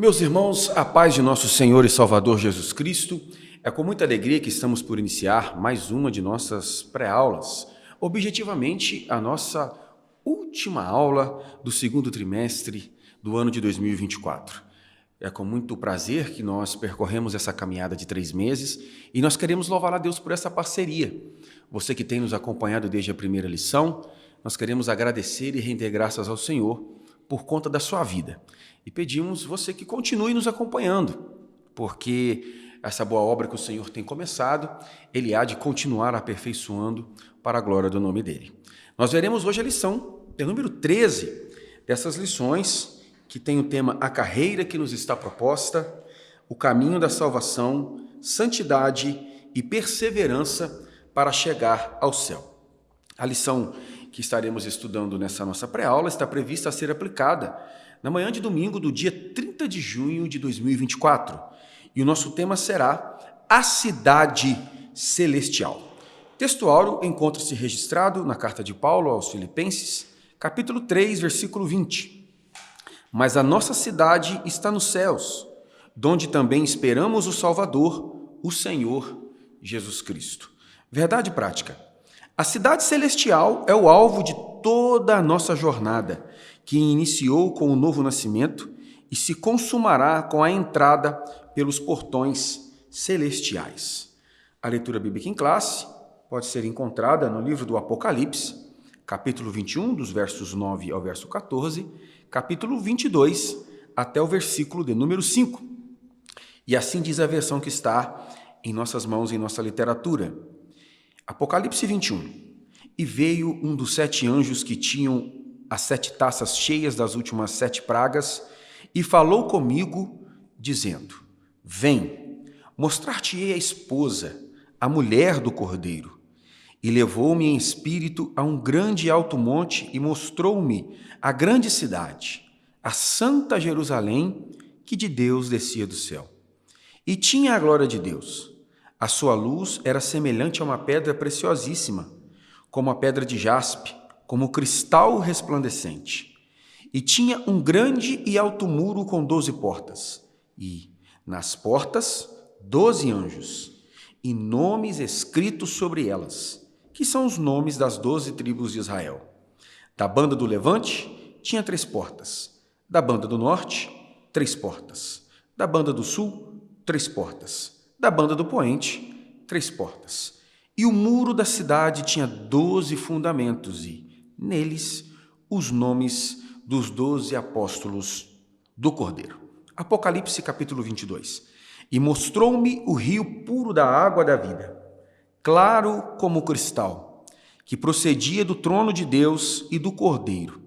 Meus irmãos, a paz de nosso Senhor e Salvador Jesus Cristo, é com muita alegria que estamos por iniciar mais uma de nossas pré-aulas, objetivamente a nossa última aula do segundo trimestre do ano de 2024. É com muito prazer que nós percorremos essa caminhada de 3 meses e nós queremos louvar a Deus por essa parceria. Você que tem nos acompanhado desde a primeira lição, nós queremos agradecer e render graças ao Senhor por conta da sua vida. E pedimos você que continue nos acompanhando, porque essa boa obra que o Senhor tem começado, Ele há de continuar aperfeiçoando para a glória do nome dEle. Nós veremos hoje a lição de número 13 dessas lições, que tem o tema A Carreira que nos está proposta, o caminho da salvação, santidade e perseverança para chegar ao céu. A lição que estaremos estudando nessa nossa pré-aula está prevista a ser aplicada na manhã de domingo do dia 30 de junho de 2024. E o nosso tema será A Cidade Celestial. O texto áureo encontra-se registrado na carta de Paulo aos Filipenses, capítulo 3, versículo 20. Mas a nossa cidade está nos céus, donde também esperamos o Salvador, o Senhor Jesus Cristo. Verdade prática. A cidade celestial é o alvo de toda a nossa jornada, que iniciou com o novo nascimento e se consumará com a entrada pelos portões celestiais. A leitura bíblica em classe pode ser encontrada no livro do Apocalipse, capítulo 21, dos versos 9 ao verso 14, capítulo 22, até o versículo de número 5. E assim diz a versão que está em nossas mãos, em nossa literatura. Apocalipse 21. E veio um dos 7 anjos que tinham as 7 taças cheias das últimas 7 pragas, e falou comigo, dizendo: Vem, mostrar-te-ei a esposa, a mulher do Cordeiro. E levou-me em espírito a um grande e alto monte, e mostrou-me a grande cidade, a santa Jerusalém, que de Deus descia do céu. E tinha a glória de Deus. A sua luz era semelhante a uma pedra preciosíssima, como a pedra de jaspe, como cristal resplandecente. E tinha um grande e alto muro com 12 portas, e, nas portas, 12 anjos, e nomes escritos sobre elas, que são os nomes das 12 tribos de Israel. Da banda do levante, tinha 3 portas. Da banda do norte, 3 portas. Da banda do sul, 3 portas. Da banda do poente, 3 portas. E o muro da cidade tinha 12 fundamentos, e neles os nomes dos 12 apóstolos do Cordeiro. Apocalipse capítulo 22. E mostrou-me o rio puro da água da vida, claro como cristal, que procedia do trono de Deus e do Cordeiro.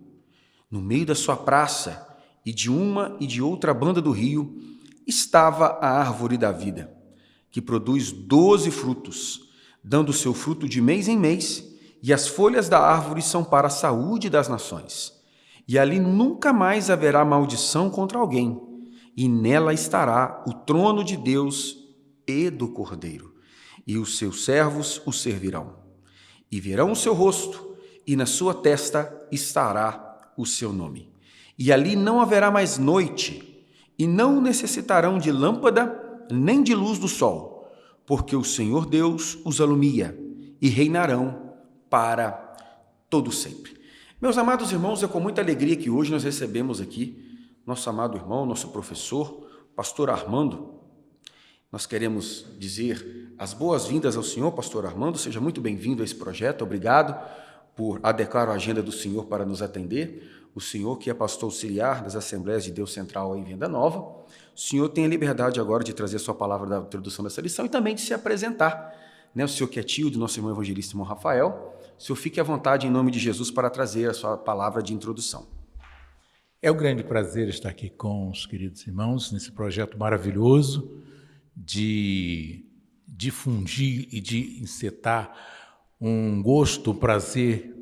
No meio da sua praça, e de uma e de outra banda do rio, estava a árvore da vida, que produz 12 frutos, dando seu fruto de mês em mês, e as folhas da árvore são para a saúde das nações. E ali nunca mais haverá maldição contra alguém, e nela estará o trono de Deus e do Cordeiro, e os seus servos o servirão. E verão o seu rosto, e na sua testa estará o seu nome. E ali não haverá mais noite, e não necessitarão de lâmpada, nem de luz do sol, porque o Senhor Deus os alumia, e reinarão para todo sempre. Meus amados irmãos, é com muita alegria que hoje nós recebemos aqui nosso amado irmão, nosso professor, pastor Armando. Nós queremos dizer as boas-vindas ao senhor, pastor Armando. Seja muito bem-vindo a esse projeto. Obrigado por adequar a agenda do senhor para nos atender. O senhor que é pastor auxiliar das Assembleias de Deus Central em Venda Nova. O senhor tem a liberdade agora de trazer a sua palavra da introdução dessa lição e também de se apresentar. O senhor que é tio do nosso irmão evangelista, irmão Rafael. O senhor fique à vontade em nome de Jesus para trazer a sua palavra de introdução. É um grande prazer estar aqui com os queridos irmãos nesse projeto maravilhoso de difundir e de encetar um gosto, um prazer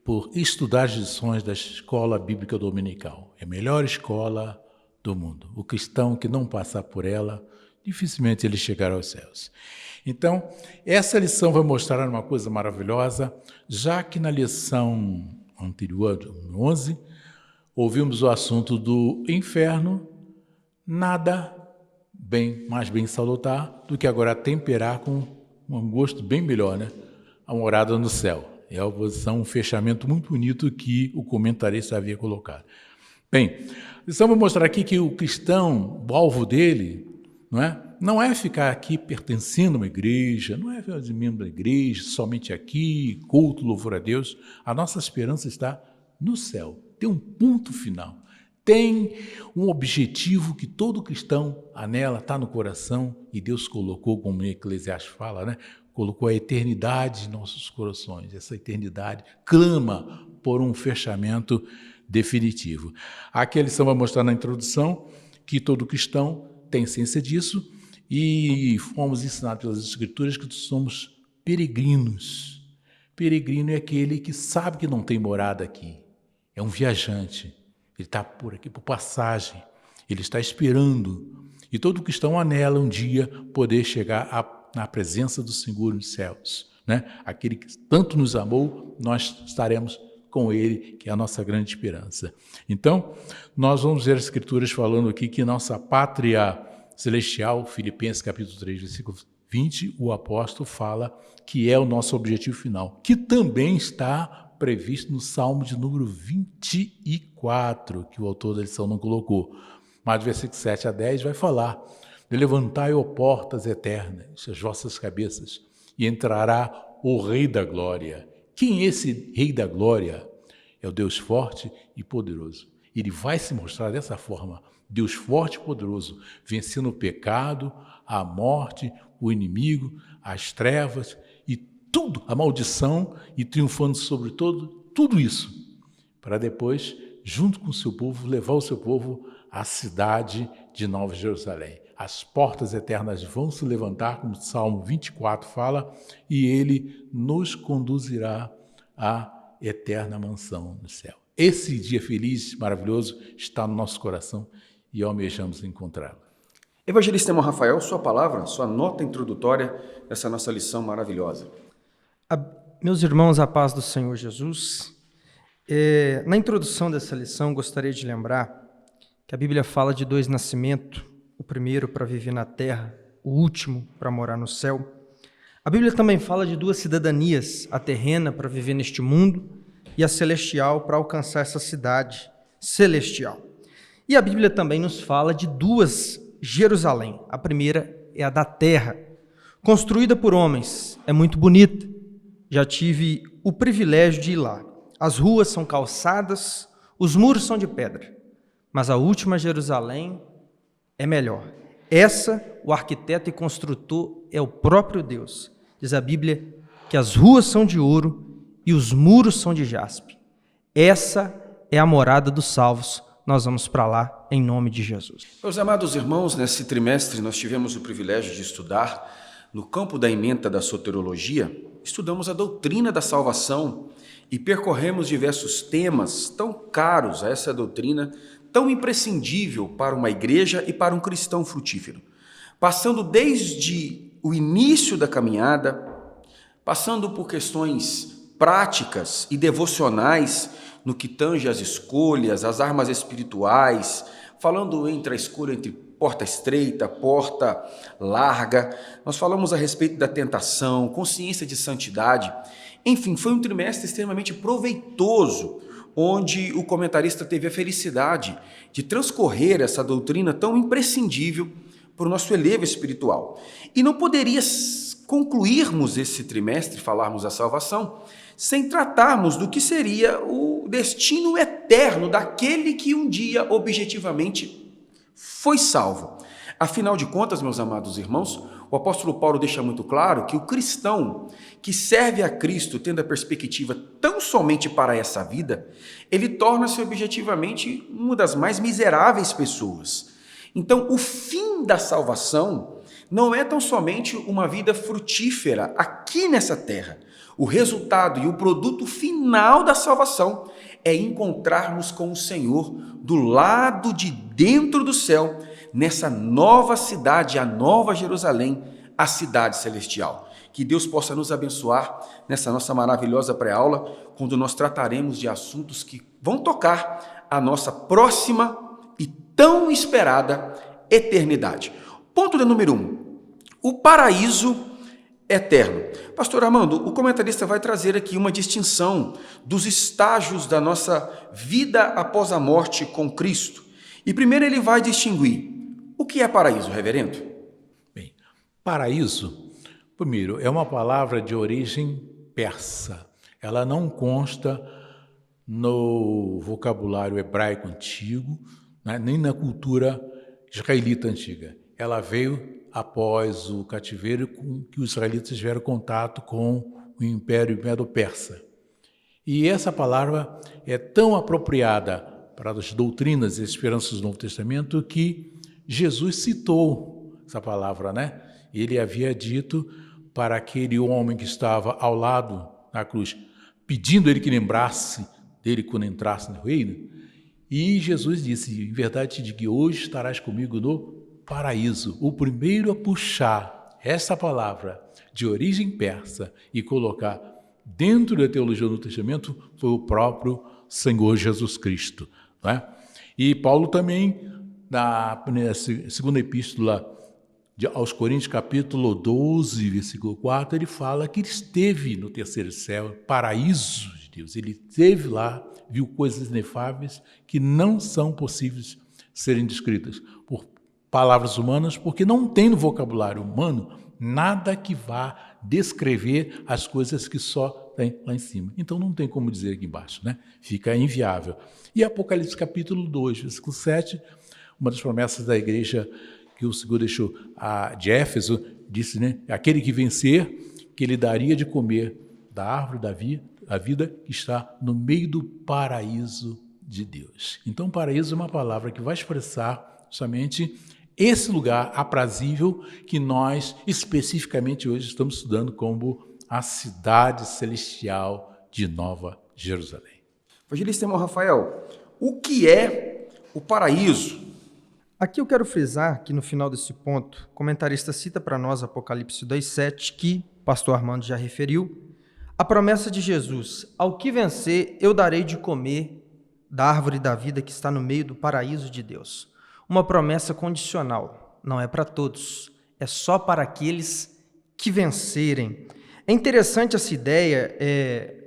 por estudar as lições da Escola Bíblica Dominical. É a melhor escola do mundo. O cristão que não passar por ela, dificilmente ele chegará aos céus. Então, essa lição vai mostrar uma coisa maravilhosa, já que na lição anterior, 11, ouvimos o assunto do inferno, nada mais bem salutar do que agora temperar com um gosto bem melhor, né? A morada no céu. É a posição, um fechamento muito bonito que o comentarista havia colocado. Bem, então vou mostrar aqui que o cristão, o alvo dele, não é ficar aqui pertencendo a uma igreja, não é ser membro da igreja, somente aqui, culto, louvor a Deus. A nossa esperança está no céu, tem um ponto final. Tem um objetivo que todo cristão anela, está no coração, e Deus colocou, como o Eclesiastes fala, né? Colocou a eternidade em nossos corações. Essa eternidade clama por um fechamento definitivo. Aqui a lição vai mostrar na introdução que todo cristão tem ciência disso e fomos ensinados pelas Escrituras que somos peregrinos. Peregrino é aquele que sabe que não tem morada aqui, é um viajante. Ele está por aqui por passagem, ele está esperando. E todo cristão anela um dia poder chegar na presença do Senhor nos céus, né? Aquele que tanto nos amou, nós estaremos com ele, que é a nossa grande esperança. Então, nós vamos ver as Escrituras falando aqui que nossa pátria celestial, Filipenses capítulo 3, versículo 20, o apóstolo fala que é o nosso objetivo final, que também está previsto no Salmo de número 24, que o autor da lição não colocou. Mas do versículo 7 a 10 vai falar: levantai, ó portas eternas, as vossas cabeças, e entrará o Rei da Glória. Quem é esse Rei da Glória? É o Deus forte e poderoso. Ele vai se mostrar dessa forma, Deus forte e poderoso, vencendo o pecado, a morte, o inimigo, as trevas e tudo, a maldição, e triunfando sobre tudo isso, para depois, junto com o seu povo, levar o seu povo à cidade de Nova Jerusalém. As portas eternas vão se levantar, como o Salmo 24 fala, e ele nos conduzirá à eterna mansão no céu. Esse dia feliz, maravilhoso, está no nosso coração e almejamos encontrá-lo. Evangelista irmão Rafael, sua palavra, sua nota introdutória dessa nossa lição maravilhosa. Meus irmãos, a paz do Senhor Jesus. Na introdução dessa lição, gostaria de lembrar que a Bíblia fala de dois nascimentos, o primeiro para viver na terra, o último para morar no céu. A Bíblia também fala de duas cidadanias, a terrena para viver neste mundo e a celestial para alcançar essa cidade celestial. E a Bíblia também nos fala de duas Jerusalém. A primeira é a da terra, construída por homens, é muito bonita. Já tive o privilégio de ir lá. As ruas são calçadas, os muros são de pedra, mas a última Jerusalém é melhor. Essa, o arquiteto e construtor é o próprio Deus. Diz a Bíblia que as ruas são de ouro e os muros são de jaspe. Essa é a morada dos salvos. Nós vamos para lá em nome de Jesus. Meus amados irmãos, nesse trimestre nós tivemos o privilégio de estudar no campo da ementa da soteriologia, estudamos a doutrina da salvação e percorremos diversos temas tão caros a essa doutrina, tão imprescindível para uma igreja e para um cristão frutífero. Passando desde o início da caminhada, passando por questões práticas e devocionais no que tange as escolhas, as armas espirituais, falando entre a escolha entre porta estreita, porta larga, nós falamos a respeito da tentação, consciência de santidade. Enfim, foi um trimestre extremamente proveitoso, onde o comentarista teve a felicidade de transcorrer essa doutrina tão imprescindível para o nosso elevo espiritual. E não poderia concluirmos esse trimestre, falarmos da salvação, sem tratarmos do que seria o destino eterno daquele que um dia objetivamente foi salvo. Afinal de contas, meus amados irmãos, o apóstolo Paulo deixa muito claro que o cristão que serve a Cristo tendo a perspectiva tão somente para essa vida, ele torna-se objetivamente uma das mais miseráveis pessoas. Então, o fim da salvação não é tão somente uma vida frutífera aqui nessa terra. O resultado e o produto final da salvação é encontrarmos com o Senhor do lado de dentro do céu, nessa nova cidade, a nova Jerusalém, a cidade celestial. Que Deus possa nos abençoar nessa nossa maravilhosa pré-aula, quando nós trataremos de assuntos que vão tocar a nossa próxima e tão esperada eternidade. Ponto de número 1, o paraíso eterno. Pastor Armando, o comentarista vai trazer aqui uma distinção dos estágios da nossa vida após a morte com Cristo. E primeiro ele vai distinguir o que é paraíso, reverendo? Bem, paraíso, primeiro, é uma palavra de origem persa. Ela não consta no vocabulário hebraico antigo, né, nem na cultura israelita antiga. Ela veio após o cativeiro com que os israelitas tiveram contato com o Império Medo-Persa. E essa palavra é tão apropriada para as doutrinas e esperanças do Novo Testamento que Jesus citou essa palavra, né? Ele havia dito para aquele homem que estava ao lado da cruz, pedindo ele que lembrasse dele quando entrasse no reino. E Jesus disse, em verdade te digo que hoje estarás comigo no paraíso. O primeiro a puxar essa palavra de origem persa e colocar dentro da teologia do Novo Testamento foi o próprio Senhor Jesus Cristo. Não é? E Paulo também, na segunda epístola aos Coríntios, capítulo 12, versículo 4, ele fala que ele esteve no terceiro céu, paraíso de Deus. Ele esteve lá, viu coisas inefáveis que não são possíveis serem descritas por palavras humanas, porque não tem no vocabulário humano nada que vá descrever as coisas que só tem lá em cima. Então não tem como dizer aqui embaixo, né? Fica inviável. E Apocalipse capítulo 2, versículo 7, uma das promessas da igreja que o Senhor deixou de Éfeso, disse, né? Aquele que vencer, que ele daria de comer da árvore da vida que está no meio do paraíso de Deus. Então paraíso é uma palavra que vai expressar somente esse lugar aprazível que nós, especificamente hoje, estamos estudando como a cidade celestial de Nova Jerusalém. Evangelista irmão Rafael, o que é o paraíso? Aqui eu quero frisar que no final desse ponto, o comentarista cita para nós Apocalipse 2,7, que o pastor Armando já referiu, a promessa de Jesus, ao que vencer, eu darei de comer da árvore da vida que está no meio do paraíso de Deus. Uma promessa condicional, não é para todos, é só para aqueles que vencerem. É interessante essa ideia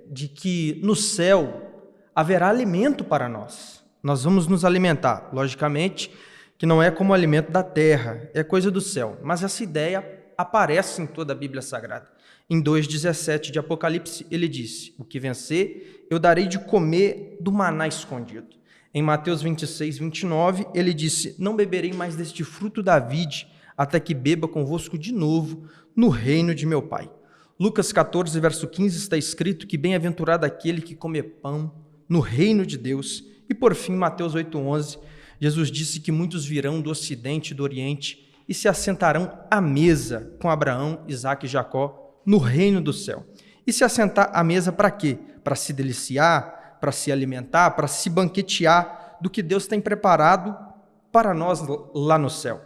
de que no céu haverá alimento para nós. Nós vamos nos alimentar, logicamente, que não é como o alimento da terra, é coisa do céu. Mas essa ideia aparece em toda a Bíblia Sagrada. Em 2,17 de Apocalipse, ele disse, o que vencer, eu darei de comer do maná escondido. Em Mateus 26, 29, ele disse, não beberei mais deste fruto da vide, até que beba convosco de novo no reino de meu Pai. Lucas 14, verso 15, está escrito que bem-aventurado aquele que come pão no reino de Deus. E por fim, Mateus 8,11, Jesus disse que muitos virão do ocidente e do oriente e se assentarão à mesa com Abraão, Isaque e Jacó no reino do céu. E se assentar à mesa para quê? Para se deliciar, para se alimentar, para se banquetear do que Deus tem preparado para nós lá no céu.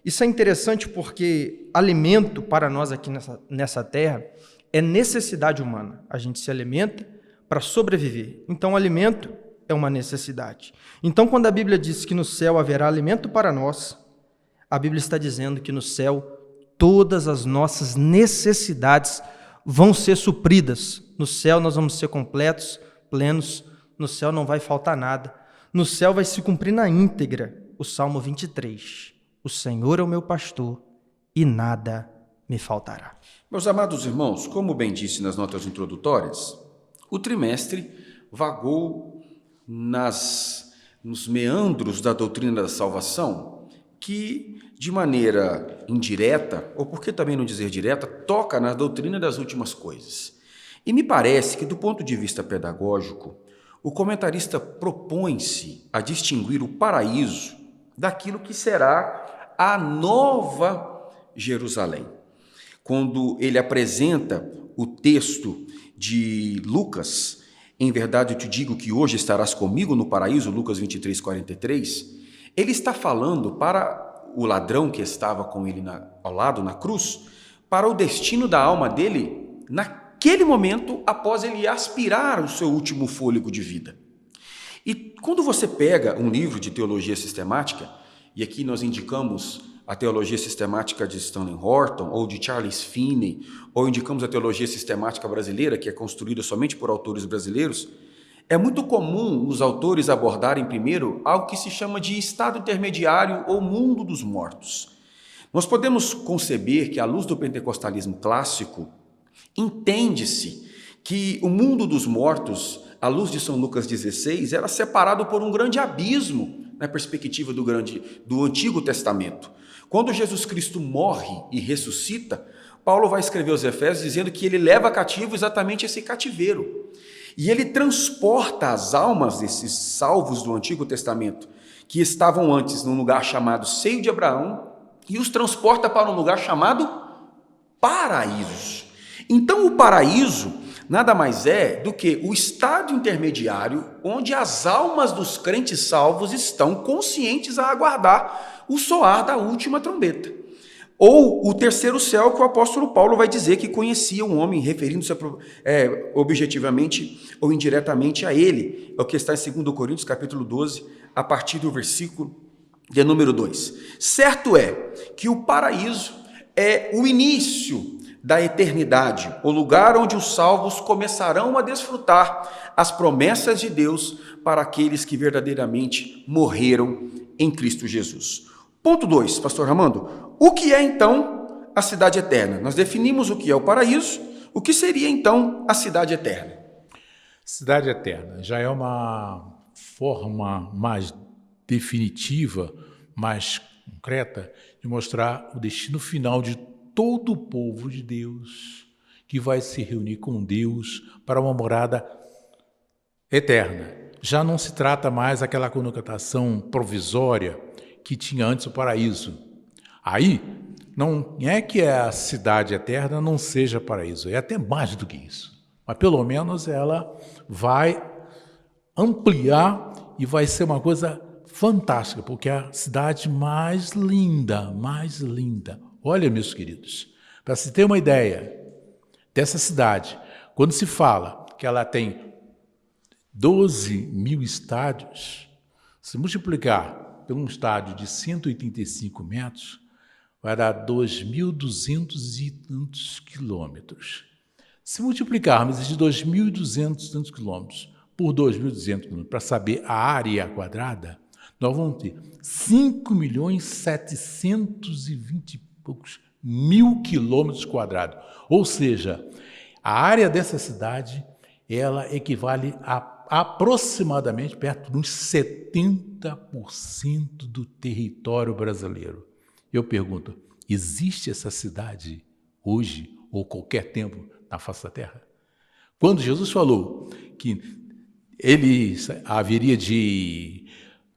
Isso é interessante porque alimento para nós aqui nessa terra é necessidade humana. A gente se alimenta para sobreviver. Então, o alimento é uma necessidade. Então, quando a Bíblia diz que no céu haverá alimento para nós, a Bíblia está dizendo que no céu todas as nossas necessidades vão ser supridas. No céu nós vamos ser completos, plenos, no céu não vai faltar nada. No céu vai se cumprir na íntegra o Salmo 23. O Senhor é o meu pastor e nada me faltará. Meus amados irmãos, como bem disse nas notas introdutórias, o trimestre vagou nos meandros da doutrina da salvação, que de maneira indireta, ou por que também não dizer direta, toca na doutrina das últimas coisas. E me parece que, do ponto de vista pedagógico, o comentarista propõe-se a distinguir o paraíso daquilo que será a nova Jerusalém. Quando ele apresenta o texto de Lucas, em verdade eu te digo que hoje estarás comigo no paraíso, Lucas 23, 43, ele está falando para o ladrão que estava com ele ao lado na cruz, para o destino da alma dele naquele momento após ele aspirar o seu último fôlego de vida. E quando você pega um livro de teologia sistemática, e aqui nós indicamos a teologia sistemática de Stanley Horton, ou de Charles Finney, ou indicamos a teologia sistemática brasileira, que é construída somente por autores brasileiros, é muito comum os autores abordarem primeiro algo que se chama de estado intermediário ou mundo dos mortos. Nós podemos conceber que, à luz do pentecostalismo clássico, entende-se que o mundo dos mortos, à luz de São Lucas 16, era separado por um grande abismo na perspectiva do Antigo Testamento. Quando Jesus Cristo morre e ressuscita, Paulo vai escrever aos Efésios dizendo que ele leva cativo exatamente esse cativeiro. E ele transporta as almas desses salvos do Antigo Testamento, que estavam antes num lugar chamado Seio de Abraão, e os transporta para um lugar chamado paraíso. Então o paraíso nada mais é do que o estado intermediário onde as almas dos crentes salvos estão conscientes a aguardar o soar da última trombeta. Ou o terceiro céu, que o apóstolo Paulo vai dizer que conhecia um homem, referindo-se objetivamente ou indiretamente a ele. É o que está em 2 Coríntios, capítulo 12, a partir do versículo de número 2. Certo é que o paraíso é o início da eternidade, o lugar onde os salvos começarão a desfrutar as promessas de Deus para aqueles que verdadeiramente morreram em Cristo Jesus. Ponto 2, pastor Armando. O que é então a cidade eterna? Nós definimos o que é o paraíso. O que seria então a cidade eterna? Cidade eterna já é uma forma mais definitiva, mais concreta, de mostrar o destino final de todo o povo de Deus, que vai se reunir com Deus para uma morada eterna. Já não se trata mais aquela conotação provisória que tinha antes o paraíso. Aí, não é que a cidade eterna não seja paraíso, é até mais do que isso. Mas pelo menos ela vai ampliar e vai ser uma coisa fantástica, porque é a cidade mais linda, mais linda. Olha, meus queridos, para se ter uma ideia dessa cidade, quando se fala que ela tem 12 mil estádios, se multiplicar por um estádio de 185 metros, vai dar 2.200 e tantos quilômetros. Se multiplicarmos esses 2.200 e tantos quilômetros por 2.200 quilômetros para saber a área quadrada, nós vamos ter 5.720 e poucos mil quilômetros quadrados. Ou seja, a área dessa cidade, ela equivale a aproximadamente perto de uns 70% do território brasileiro. Eu pergunto, existe essa cidade hoje ou qualquer tempo na face da terra? Quando Jesus falou que ele haveria de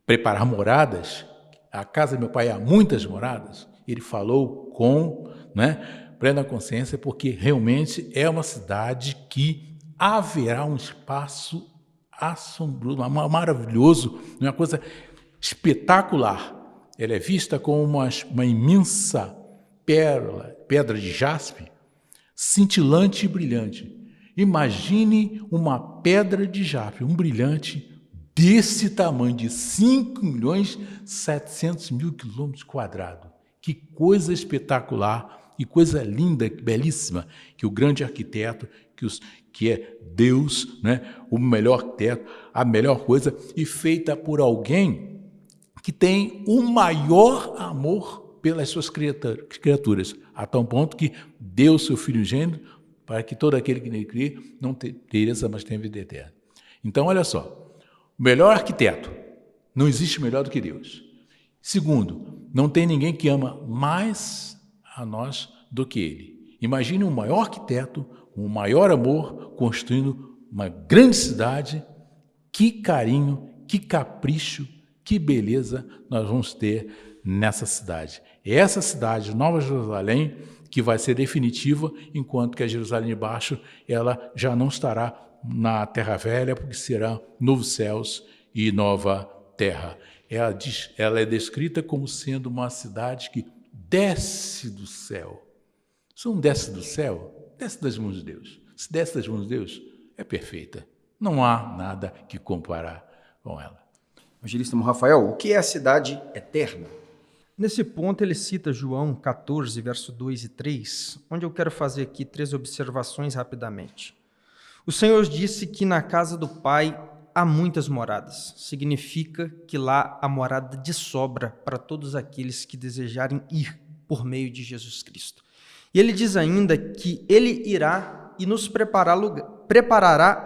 preparar moradas, a casa do meu pai há muitas moradas, ele falou com plena consciência, porque realmente é uma cidade que haverá um espaço assombroso, maravilhoso, uma coisa espetacular. Ela é vista como uma imensa pedra de jaspe, cintilante e brilhante. Imagine uma pedra de jaspe, um brilhante desse tamanho, de 5.700.000 quilômetros quadrados. Que coisa espetacular, que coisa linda, belíssima, que o grande arquiteto, que é Deus, o melhor arquiteto, a melhor coisa, e feita por alguém que tem o maior amor pelas suas criaturas, a tal ponto que deu seu Filho unigênito para que todo aquele que nele crê não pereça, mas tenha vida eterna. Então, olha só, o melhor arquiteto, não existe melhor do que Deus. Segundo, não tem ninguém que ama mais a nós do que Ele. Imagine um maior arquiteto, um maior amor, construindo uma grande cidade. Que carinho, que capricho, que beleza nós vamos ter nessa cidade. É essa cidade, Nova Jerusalém, que vai ser definitiva, enquanto que a Jerusalém de baixo, ela já não estará na Terra Velha, porque será novos céus e nova terra. Ela é descrita como sendo uma cidade que desce do céu. Se não desce do céu, desce das mãos de Deus. Se desce das mãos de Deus, é perfeita. Não há nada que comparar com ela. Evangelista Rafael, o que é a cidade eterna? Nesse ponto, ele cita João 14, verso 2 e 3, onde eu quero fazer aqui 3 observações rapidamente. O Senhor disse que na casa do Pai há muitas moradas. Significa que lá há morada de sobra para todos aqueles que desejarem ir por meio de Jesus Cristo. E ele diz ainda que ele irá e nos preparará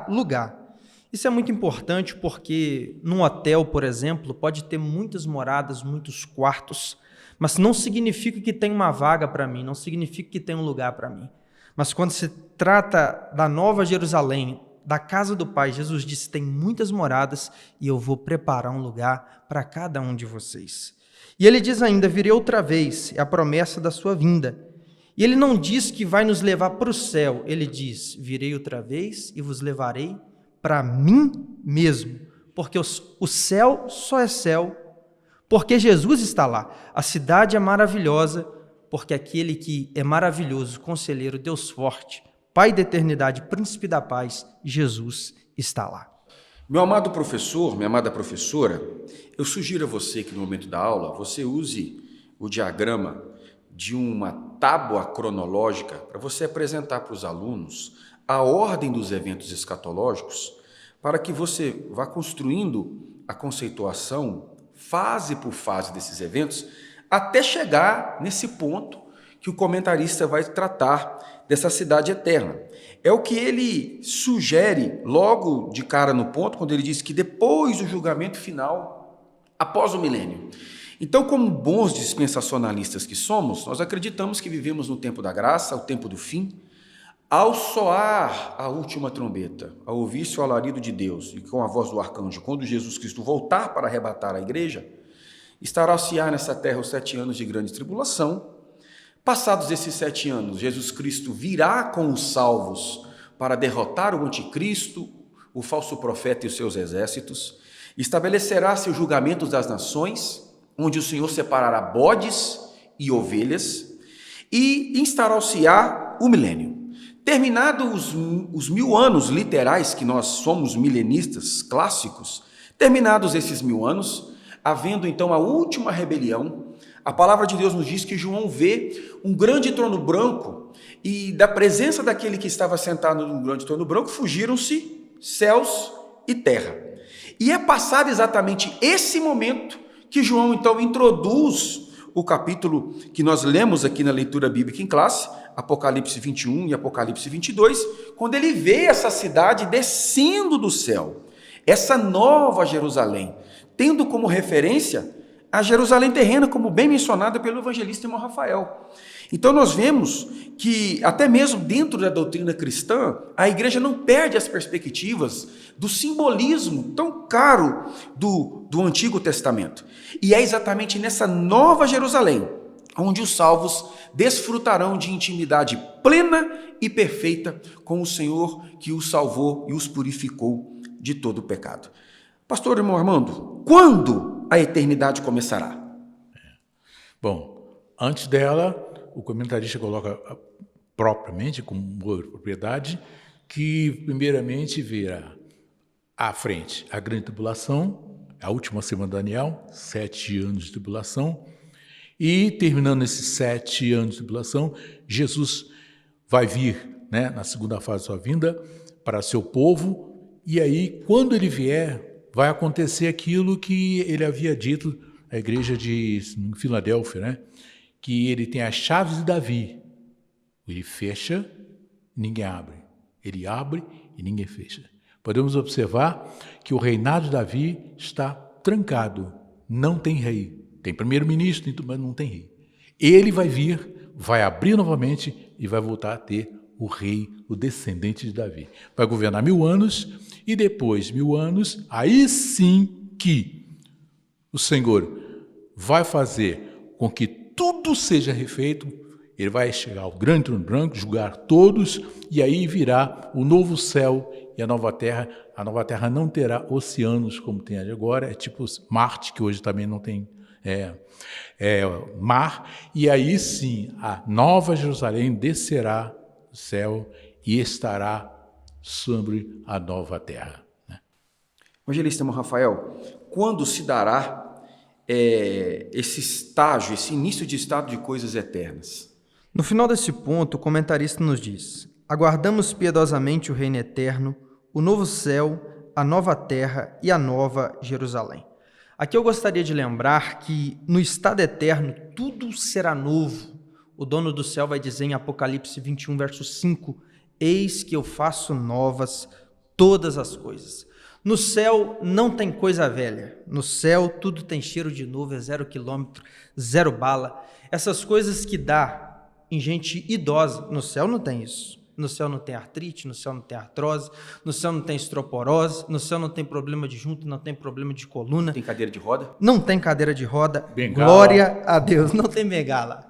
lugar. Isso é muito importante porque num hotel, por exemplo, pode ter muitas moradas, muitos quartos, mas não significa que tem uma vaga para mim, não significa que tem um lugar para mim. Mas quando se trata da Nova Jerusalém, da casa do Pai, Jesus disse, tem muitas moradas e eu vou preparar um lugar para cada um de vocês. E ele diz ainda, virei outra vez, é a promessa da sua vinda. E ele não diz que vai nos levar para o céu, ele diz, virei outra vez e vos levarei para mim mesmo, porque o céu só é céu, porque Jesus está lá. A cidade é maravilhosa, porque aquele que é maravilhoso, conselheiro, Deus forte, Pai da eternidade, príncipe da paz, Jesus está lá. Meu amado professor, minha amada professora, eu sugiro a você que no momento da aula você use o diagrama de uma tábua cronológica para você apresentar para os alunos a ordem dos eventos escatológicos, para que você vá construindo a conceituação, fase por fase desses eventos, até chegar nesse ponto que o comentarista vai tratar dessa cidade eterna. É o que ele sugere logo de cara no ponto, quando ele diz que depois do julgamento final, após o milênio. Então, como bons dispensacionalistas que somos, nós acreditamos que vivemos no tempo da graça, o tempo do fim. Ao soar a última trombeta, ao ouvir-se o alarido de Deus e com a voz do arcanjo, quando Jesus Cristo voltar para arrebatar a igreja, estará-se-á nessa terra os 7 anos de grande tribulação. Passados esses 7 anos, Jesus Cristo virá com os salvos para derrotar o anticristo, o falso profeta e os seus exércitos. Estabelecerá-se o julgamento das nações, onde o Senhor separará bodes e ovelhas, e instaurar-se-á o milênio. Terminados os 1000 anos literais, que nós somos milenistas clássicos, terminados esses 1000 anos, havendo então a última rebelião, a palavra de Deus nos diz que João vê um grande trono branco e da presença daquele que estava sentado no grande trono branco fugiram-se céus e terra. E é passado exatamente esse momento que João então introduz o capítulo que nós lemos aqui na leitura bíblica em classe, Apocalipse 21 e Apocalipse 22, quando ele vê essa cidade descendo do céu, essa nova Jerusalém, tendo como referência a Jerusalém terrena, como bem mencionada pelo evangelista irmão Rafael. Então nós vemos que até mesmo dentro da doutrina cristã, a igreja não perde as perspectivas do simbolismo tão caro do Antigo Testamento. E é exatamente nessa nova Jerusalém, onde os salvos desfrutarão de intimidade plena e perfeita com o Senhor que os salvou e os purificou de todo o pecado. Pastor irmão Armando, quando a eternidade começará? Bom, antes dela, o comentarista coloca propriamente, com boa propriedade, que primeiramente virá à frente a grande tribulação, a última semana de Daniel, 7 anos de tribulação, e terminando esses 7 anos de tribulação, Jesus vai vir, na segunda fase da sua vinda, para seu povo, e aí, quando ele vier, vai acontecer aquilo que ele havia dito à igreja de Filadélfia, que ele tem as chaves de Davi. Ele fecha, ninguém abre. Ele abre e ninguém fecha. Podemos observar que o reinado de Davi está trancado, não tem rei. Tem primeiro-ministro, mas não tem rei. Ele vai vir, vai abrir novamente e vai voltar a ter o rei, o descendente de Davi. Vai governar 1000 anos e depois 1000 anos, aí sim que o Senhor vai fazer com que tudo seja refeito. Ele vai chegar ao grande trono branco, julgar todos, e aí virá o novo céu e a nova terra. A nova terra não terá oceanos como tem agora, é tipo Marte, que hoje também não tem mar, e aí sim a nova Jerusalém descerá do céu e estará sobre a nova terra. Evangelista irmão Rafael, quando se dará esse estágio, esse início de estado de coisas eternas? No final desse ponto, o comentarista nos diz: aguardamos piedosamente o reino eterno, o novo céu, a nova terra e a nova Jerusalém. Aqui eu gostaria de lembrar que no estado eterno tudo será novo. O dono do céu vai dizer em Apocalipse 21, verso 5, eis que eu faço novas todas as coisas. No céu não tem coisa velha. No céu tudo tem cheiro de novo, é 0 quilômetro, 0 bala. Essas coisas que dá em gente idosa, no céu não tem isso. No céu não tem artrite, no céu não tem artrose, no céu não tem osteoporose, no céu não tem problema de junta, não tem problema de coluna. Tem cadeira de roda? Não tem cadeira de roda. Bengala. Glória a Deus, não tem bengala.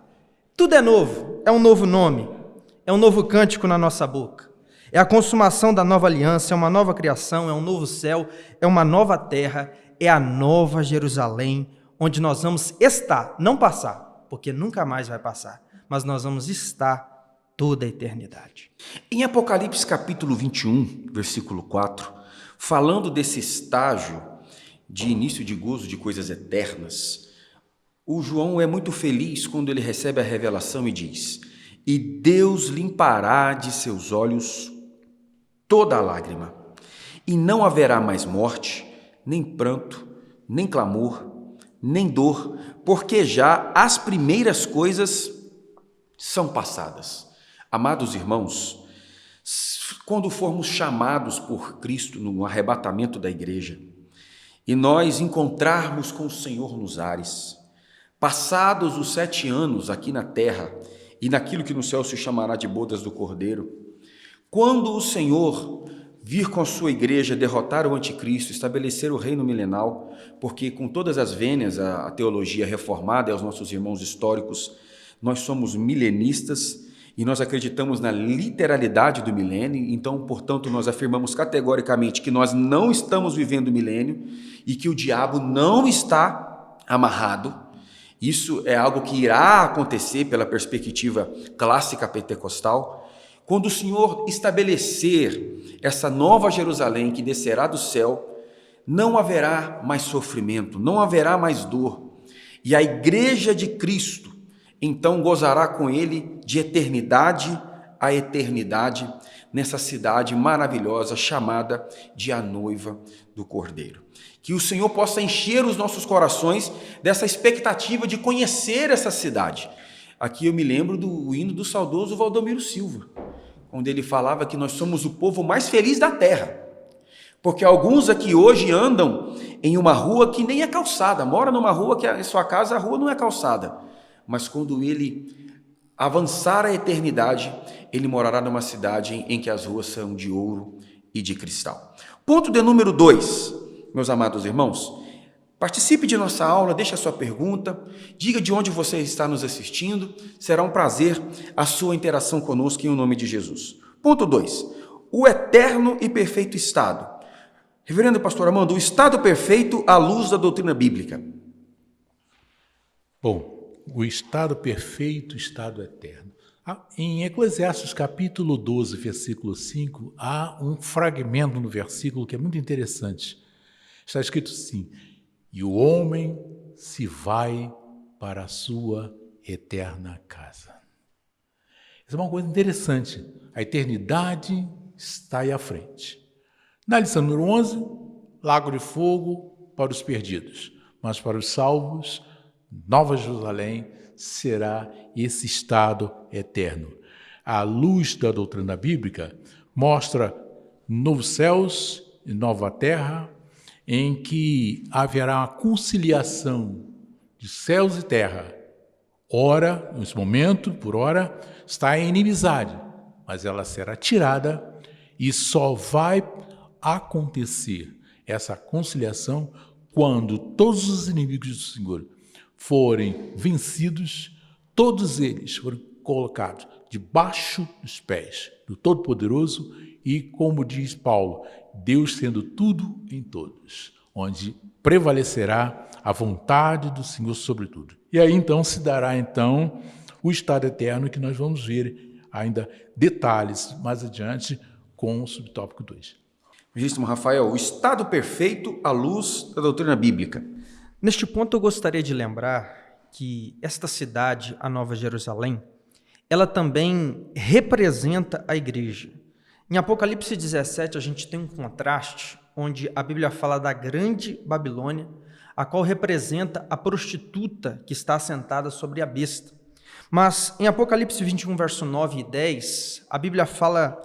Tudo é novo, é um novo nome, é um novo cântico na nossa boca. É a consumação da nova aliança, é uma nova criação, é um novo céu, é uma nova terra, é a nova Jerusalém, onde nós vamos estar, não passar, porque nunca mais vai passar, mas nós vamos estar toda a eternidade. Em Apocalipse capítulo 21, versículo 4, falando desse estágio de início de gozo de coisas eternas, o João é muito feliz quando ele recebe a revelação e diz: e Deus limpará de seus olhos toda a lágrima, e não haverá mais morte, nem pranto, nem clamor, nem dor, porque já as primeiras coisas são passadas. Amados irmãos, quando formos chamados por Cristo no arrebatamento da igreja, e nós encontrarmos com o Senhor nos ares, passados os 7 anos aqui na terra, e naquilo que no céu se chamará de bodas do Cordeiro, quando o Senhor vir com a sua igreja derrotar o anticristo, estabelecer o reino milenal, porque com todas as vênias, a teologia reformada e aos nossos irmãos históricos, nós somos milenistas e nós acreditamos na literalidade do milênio, então, portanto, nós afirmamos categoricamente que nós não estamos vivendo o milênio e que o diabo não está amarrado. Isso é algo que irá acontecer pela perspectiva clássica pentecostal. Quando o Senhor estabelecer essa nova Jerusalém que descerá do céu, não haverá mais sofrimento, não haverá mais dor. E a igreja de Cristo, então, gozará com ele de eternidade a eternidade nessa cidade maravilhosa chamada de a noiva do Cordeiro. Que o Senhor possa encher os nossos corações dessa expectativa de conhecer essa cidade. Aqui eu me lembro do hino do saudoso Valdomiro Silva, onde ele falava que nós somos o povo mais feliz da terra, porque alguns aqui hoje andam em uma rua que nem é calçada, mora numa rua que em sua casa a rua não é calçada, mas quando ele avançar a eternidade, ele morará numa cidade em que as ruas são de ouro e de cristal. Ponto de número 2, meus amados irmãos, participe de nossa aula, deixe a sua pergunta, diga de onde você está nos assistindo, será um prazer a sua interação conosco em nome de Jesus. Ponto 2, o eterno e perfeito estado. Reverendo Pastor Armando, o estado perfeito à luz da doutrina bíblica. Bom, o estado perfeito, estado eterno. Em Eclesiastes capítulo 12, versículo 5, há um fragmento no versículo que é muito interessante. Está escrito assim: e o homem se vai para a sua eterna casa. Isso é uma coisa interessante. A eternidade está aí à frente. Na lição número 11, lago de fogo para os perdidos, mas para os salvos, Nova Jerusalém será esse estado eterno. A luz da doutrina bíblica mostra novos céus e nova terra, em que haverá uma conciliação de céus e terra. Ora, nesse momento, por ora, está em inimizade, mas ela será tirada e só vai acontecer essa conciliação quando todos os inimigos do Senhor forem vencidos, todos eles foram colocados debaixo dos pés do Todo-Poderoso e, como diz Paulo, Deus sendo tudo em todos, onde prevalecerá a vontade do Senhor sobre tudo. E aí então se dará o estado eterno, que nós vamos ver ainda detalhes mais adiante com o subtópico 2. Registro Rafael, o estado perfeito à luz da doutrina bíblica. Neste ponto, eu gostaria de lembrar que esta cidade, a Nova Jerusalém, ela também representa a igreja. Em Apocalipse 17, a gente tem um contraste onde a Bíblia fala da grande Babilônia, a qual representa a prostituta que está assentada sobre a besta. Mas em Apocalipse 21, verso 9 e 10, a Bíblia fala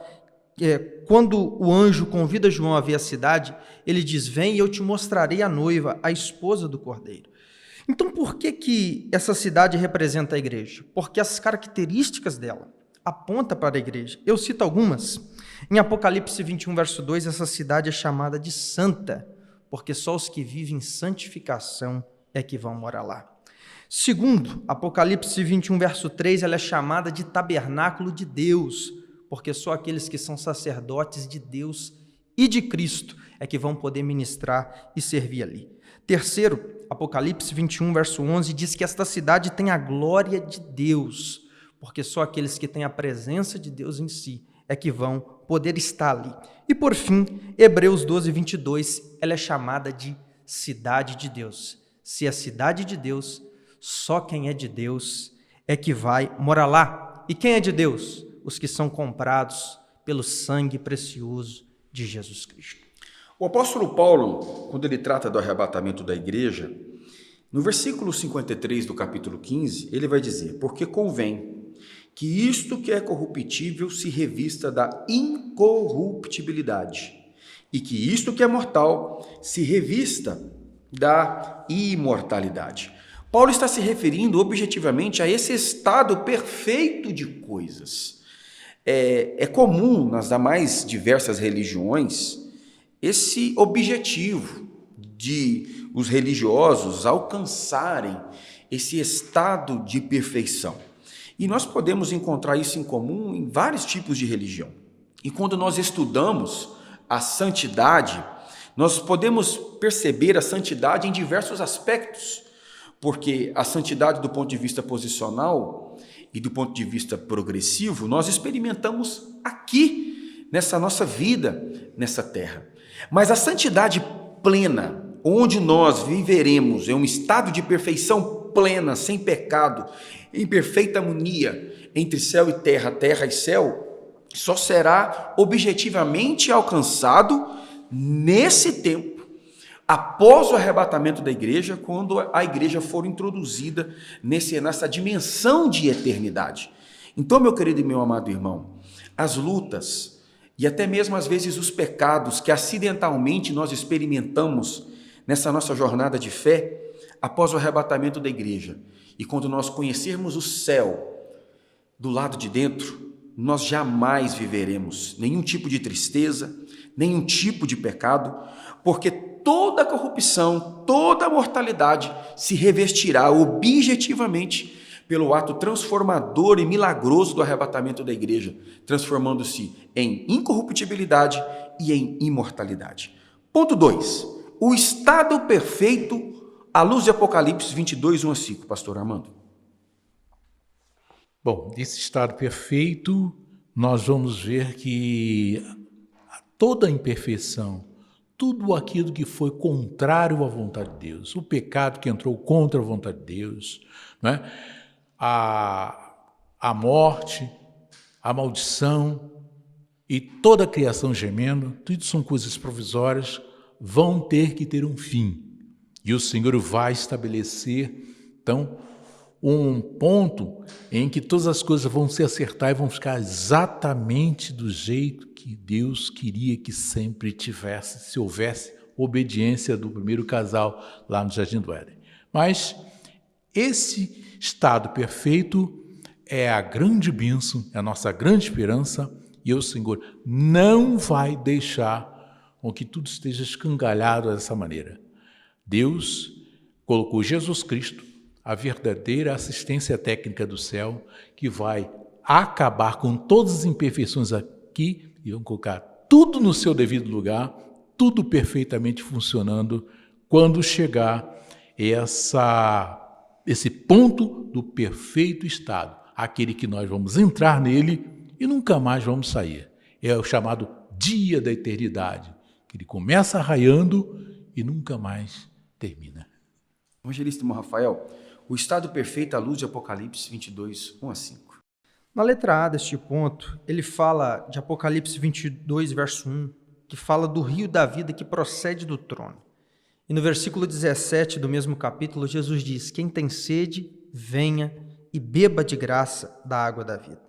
quando o anjo convida João a ver a cidade, ele diz: vem e eu te mostrarei a noiva, a esposa do Cordeiro. Então, por que essa cidade representa a igreja? Porque as características dela apontam para a igreja. Eu cito algumas. Em Apocalipse 21, verso 2, essa cidade é chamada de santa, porque só os que vivem em santificação é que vão morar lá. Segundo, Apocalipse 21, verso 3, ela é chamada de tabernáculo de Deus, porque só aqueles que são sacerdotes de Deus e de Cristo é que vão poder ministrar e servir ali. Terceiro, Apocalipse 21, verso 11, diz que esta cidade tem a glória de Deus, porque só aqueles que têm a presença de Deus em si é que vão poder estar ali. E por fim, Hebreus 12, 22, ela é chamada de cidade de Deus. Se é cidade de Deus, só quem é de Deus é que vai morar lá. E quem é de Deus? Os que são comprados pelo sangue precioso de Jesus Cristo. O apóstolo Paulo, quando ele trata do arrebatamento da igreja, no versículo 53 do capítulo 15, ele vai dizer: porque convém que isto que é corruptível se revista da incorruptibilidade, e que isto que é mortal se revista da imortalidade. Paulo está se referindo objetivamente a esse estado perfeito de coisas. É comum nas mais diversas religiões esse objetivo de os religiosos alcançarem esse estado de perfeição. E nós podemos encontrar isso em comum em vários tipos de religião. E quando nós estudamos a santidade, nós podemos perceber a santidade em diversos aspectos, porque a santidade do ponto de vista posicional e do ponto de vista progressivo, nós experimentamos aqui, nessa nossa vida, nessa terra. Mas a santidade plena, onde nós viveremos em um estado de perfeição plena, sem pecado, em perfeita harmonia entre céu e terra, terra e céu, só será objetivamente alcançado nesse tempo, após o arrebatamento da igreja, quando a igreja for introduzida nessa dimensão de eternidade. Então, meu querido e meu amado irmão, as lutas e até mesmo às vezes os pecados que acidentalmente nós experimentamos nessa nossa jornada de fé, após o arrebatamento da igreja, e quando nós conhecermos o céu do lado de dentro, nós jamais viveremos nenhum tipo de tristeza, nenhum tipo de pecado, porque toda corrupção, toda mortalidade se revestirá objetivamente pelo ato transformador e milagroso do arrebatamento da igreja, transformando-se em incorruptibilidade e em imortalidade. Ponto 2. O estado perfeito à luz de Apocalipse 22, 1 a 5, pastor Armando. Bom, nesse estado perfeito, nós vamos ver que toda a imperfeição, tudo aquilo que foi contrário à vontade de Deus, o pecado que entrou contra a vontade de Deus, né? A morte, a maldição e toda a criação gemendo, tudo são coisas provisórias, vão ter que ter um fim. E o Senhor vai estabelecer, então, um ponto em que todas as coisas vão se acertar e vão ficar exatamente do jeito que Deus queria que sempre tivesse, se houvesse obediência do primeiro casal lá no Jardim do Éden. Mas esse estado perfeito é a grande bênção, é a nossa grande esperança, e o Senhor não vai deixar com que tudo esteja escangalhado dessa maneira. Deus colocou Jesus Cristo, a verdadeira assistência técnica do céu, que vai acabar com todas as imperfeições aqui e vão colocar tudo no seu devido lugar, tudo perfeitamente funcionando, quando chegar esse ponto do perfeito estado, aquele que nós vamos entrar nele e nunca mais vamos sair. É o chamado dia da eternidade, que ele começa raiando e nunca mais termina. Evangelista irmão Rafael, o estado perfeito à luz de Apocalipse 22, 1 a 5. Na letra A deste ponto, ele fala de Apocalipse 22, verso 1, que fala do rio da vida que procede do trono. E no versículo 17 do mesmo capítulo, Jesus diz: quem tem sede, venha e beba de graça da água da vida.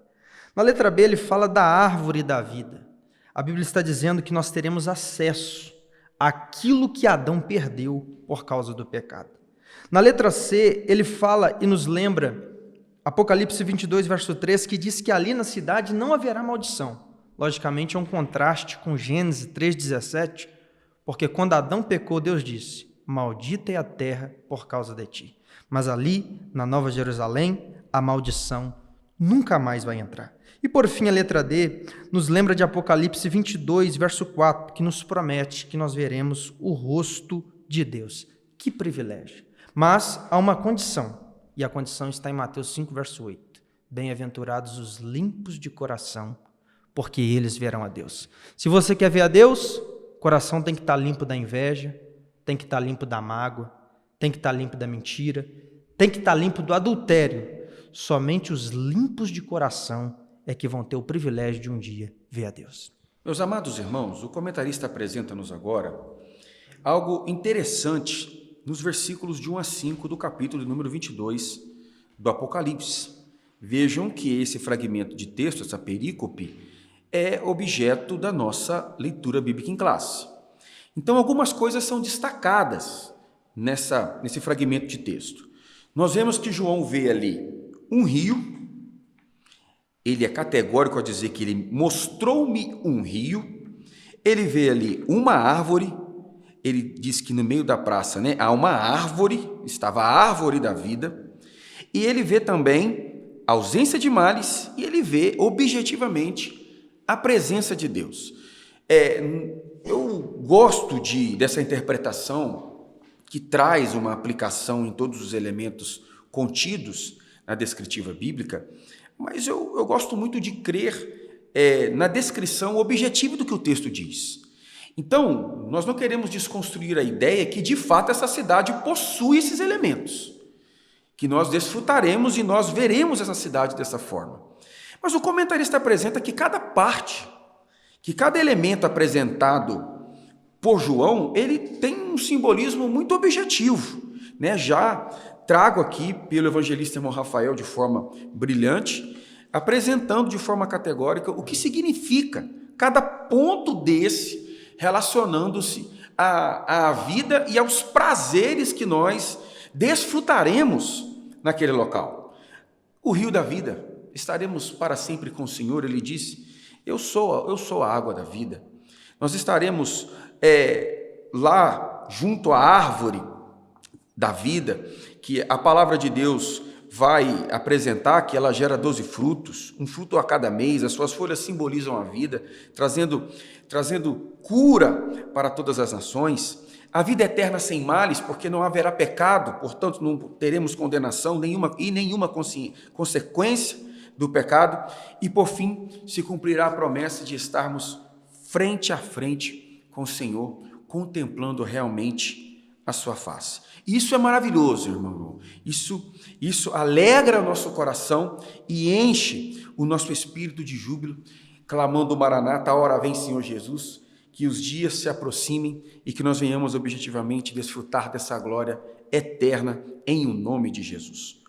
Na letra B, ele fala da árvore da vida. A Bíblia está dizendo que nós teremos acesso àquilo que Adão perdeu por causa do pecado. Na letra C, ele fala e nos lembra Apocalipse 22, verso 3, que diz que ali na cidade não haverá maldição. Logicamente, é um contraste com Gênesis 3,17, porque quando Adão pecou, Deus disse: maldita é a terra por causa de ti. Mas ali, na Nova Jerusalém, a maldição nunca mais vai entrar. E por fim, a letra D nos lembra de Apocalipse 22, verso 4, que nos promete que nós veremos o rosto de Deus. Que privilégio! Mas há uma condição, e a condição está em Mateus 5, verso 8. Bem-aventurados os limpos de coração, porque eles verão a Deus. Se você quer ver a Deus, o coração tem que estar limpo da inveja, tem que estar limpo da mágoa, tem que estar limpo da mentira, tem que estar limpo do adultério. Somente os limpos de coração é que vão ter o privilégio de um dia ver a Deus. Meus amados irmãos, o comentarista apresenta-nos agora algo interessante nos versículos de 1 a 5 do capítulo número 22 do Apocalipse. Vejam que esse fragmento de texto, essa perícope, é objeto da nossa leitura bíblica em classe. Então, algumas coisas são destacadas nesse fragmento de texto. Nós vemos que João vê ali um rio, ele é categórico a dizer que ele mostrou-me um rio, ele vê ali uma árvore, ele diz que no meio da praça, há uma árvore, estava a árvore da vida, e ele vê também a ausência de males, e ele vê objetivamente a presença de Deus. Eu gosto dessa interpretação que traz uma aplicação em todos os elementos contidos na descritiva bíblica, mas eu gosto muito de crer na descrição objetiva do que o texto diz. Então, nós não queremos desconstruir a ideia que, de fato, essa cidade possui esses elementos, que nós desfrutaremos e nós veremos essa cidade dessa forma. Mas o comentarista apresenta que cada parte, que cada elemento apresentado por João, ele tem um simbolismo muito objetivo, Já trago aqui pelo evangelista irmão Rafael de forma brilhante, apresentando de forma categórica o que significa cada ponto desse, relacionando-se à vida e aos prazeres que nós desfrutaremos naquele local. O rio da vida, estaremos para sempre com o Senhor, ele disse: eu sou a água da vida. Nós estaremos lá junto à árvore da vida, que a palavra de Deus vai apresentar, que ela gera 12 frutos, um fruto a cada mês, as suas folhas simbolizam a vida, trazendo cura para todas as nações, a vida eterna sem males, porque não haverá pecado, portanto não teremos condenação nenhuma consequência do pecado, e por fim se cumprirá a promessa de estarmos frente a frente com o Senhor, contemplando realmente a sua face. Isso é maravilhoso, irmão. Isso alegra o nosso coração e enche o nosso espírito de júbilo, clamando o Maranata, a hora vem, Senhor Jesus, que os dias se aproximem e que nós venhamos objetivamente desfrutar dessa glória eterna em o nome de Jesus.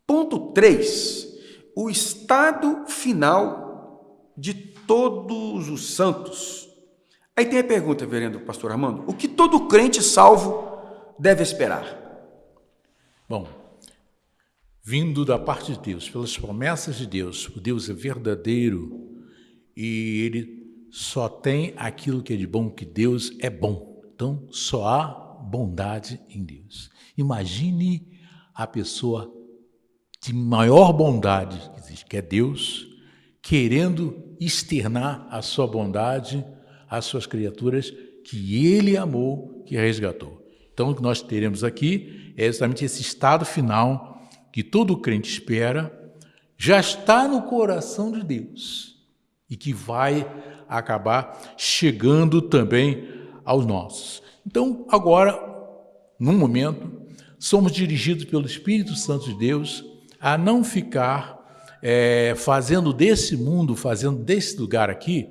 Ponto 3. O estado final de todos os santos. Aí tem a pergunta, reverendo pastor Armando: o que todo crente salvo deve esperar? Bom, vindo da parte de Deus, pelas promessas de Deus, o Deus é verdadeiro e Ele só tem aquilo que é de bom, que Deus é bom. Então, só há bondade em Deus. Imagine a pessoa de maior bondade que existe, que é Deus, querendo externar a sua bondade às suas criaturas que Ele amou, que resgatou. Então, o que nós teremos aqui é exatamente esse estado final que todo crente espera, já está no coração de Deus e que vai acabar chegando também aos nossos. Então, agora, num momento, somos dirigidos pelo Espírito Santo de Deus a não ficar fazendo desse mundo, fazendo desse lugar aqui,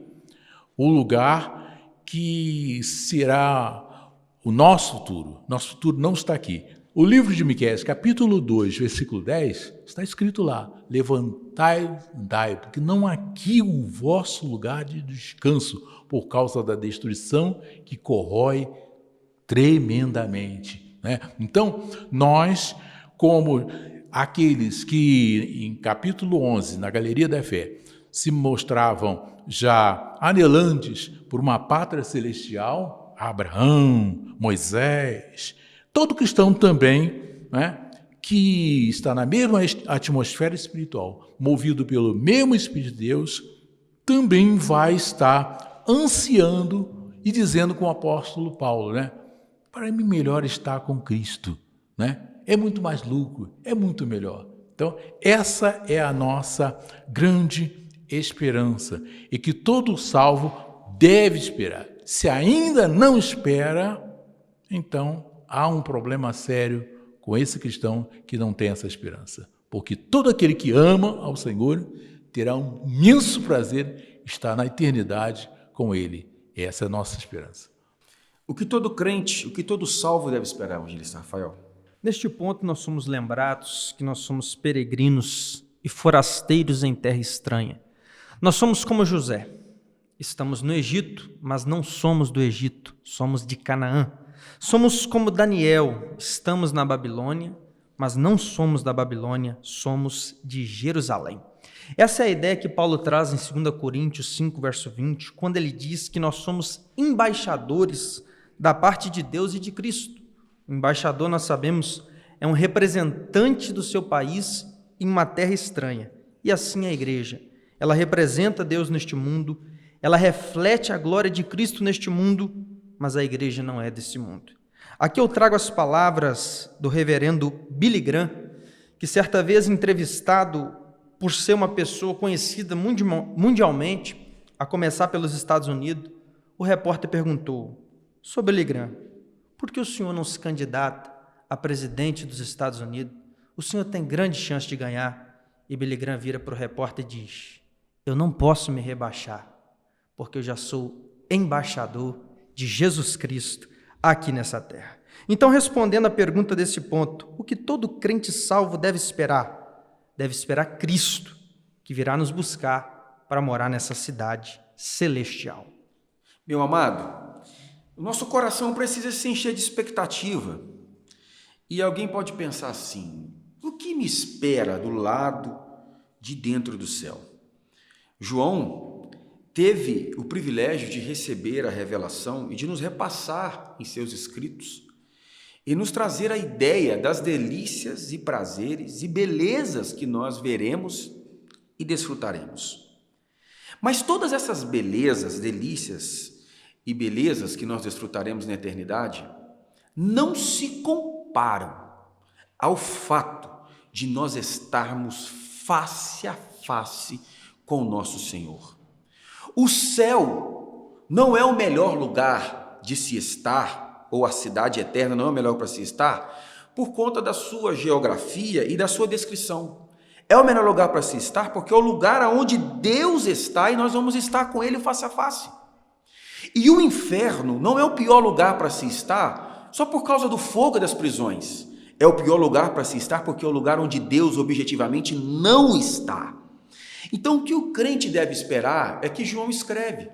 o lugar que será o nosso futuro. Nosso futuro não está aqui. O livro de Miqueias, capítulo 2, versículo 10, está escrito lá: levantai, andai, porque não há aqui o vosso lugar de descanso, por causa da destruição que corrói tremendamente. Né? Então, nós, como aqueles que, em capítulo 11, na Galeria da Fé, se mostravam já anelantes por uma pátria celestial, Abraão, Moisés, todo cristão também, né, que está na mesma atmosfera espiritual, movido pelo mesmo Espírito de Deus, também vai estar ansiando e dizendo com o apóstolo Paulo, né, para mim melhor estar com Cristo, né? É muito mais lucro, é muito melhor. Então, essa é a nossa grande esperança e que todo salvo deve esperar. Se ainda não espera, então há um problema sério com esse cristão que não tem essa esperança. Porque todo aquele que ama ao Senhor terá um imenso prazer estar na eternidade com Ele. Essa é a nossa esperança. O que todo crente, o que todo salvo deve esperar, evangelista Rafael? Neste ponto, nós somos lembrados que nós somos peregrinos e forasteiros em terra estranha. Nós somos como José. Estamos no Egito, mas não somos do Egito, somos de Canaã. Somos como Daniel, estamos na Babilônia, mas não somos da Babilônia, somos de Jerusalém. Essa é a ideia que Paulo traz em 2 Coríntios 5, verso 20, quando ele diz que nós somos embaixadores da parte de Deus e de Cristo. O embaixador, nós sabemos, é um representante do seu país em uma terra estranha. E assim a igreja. Ela representa Deus neste mundo, ela reflete a glória de Cristo neste mundo, mas a igreja não é desse mundo. Aqui eu trago as palavras do reverendo Billy Graham, que certa vez entrevistado por ser uma pessoa conhecida mundialmente, a começar pelos Estados Unidos, o repórter perguntou: "Sr. Billy Graham, por que o senhor não se candidata a presidente dos Estados Unidos? O senhor tem grande chance de ganhar." E Billy Graham vira para o repórter e diz: "Eu não posso me rebaixar, porque eu já sou embaixador de Jesus Cristo aqui nessa terra." Então, respondendo à pergunta desse ponto, o que todo crente salvo deve esperar? Deve esperar Cristo, que virá nos buscar para morar nessa cidade celestial. Meu amado, o nosso coração precisa se encher de expectativa. E alguém pode pensar assim: o que me espera do lado de dentro do céu? João teve o privilégio de receber a revelação e de nos repassar em seus escritos e nos trazer a ideia das delícias e prazeres e belezas que nós veremos e desfrutaremos. Mas todas essas belezas, delícias e belezas que nós desfrutaremos na eternidade não se comparam ao fato de nós estarmos face a face com o nosso Senhor. O céu não é o melhor lugar de se estar, ou a cidade eterna não é o melhor para se estar, por conta da sua geografia e da sua descrição. É o melhor lugar para se estar porque é o lugar onde Deus está e nós vamos estar com Ele face a face. E o inferno não é o pior lugar para se estar só por causa do fogo das prisões. É o pior lugar para se estar porque é o lugar onde Deus objetivamente não está. Então, o que o crente deve esperar é que João escreve,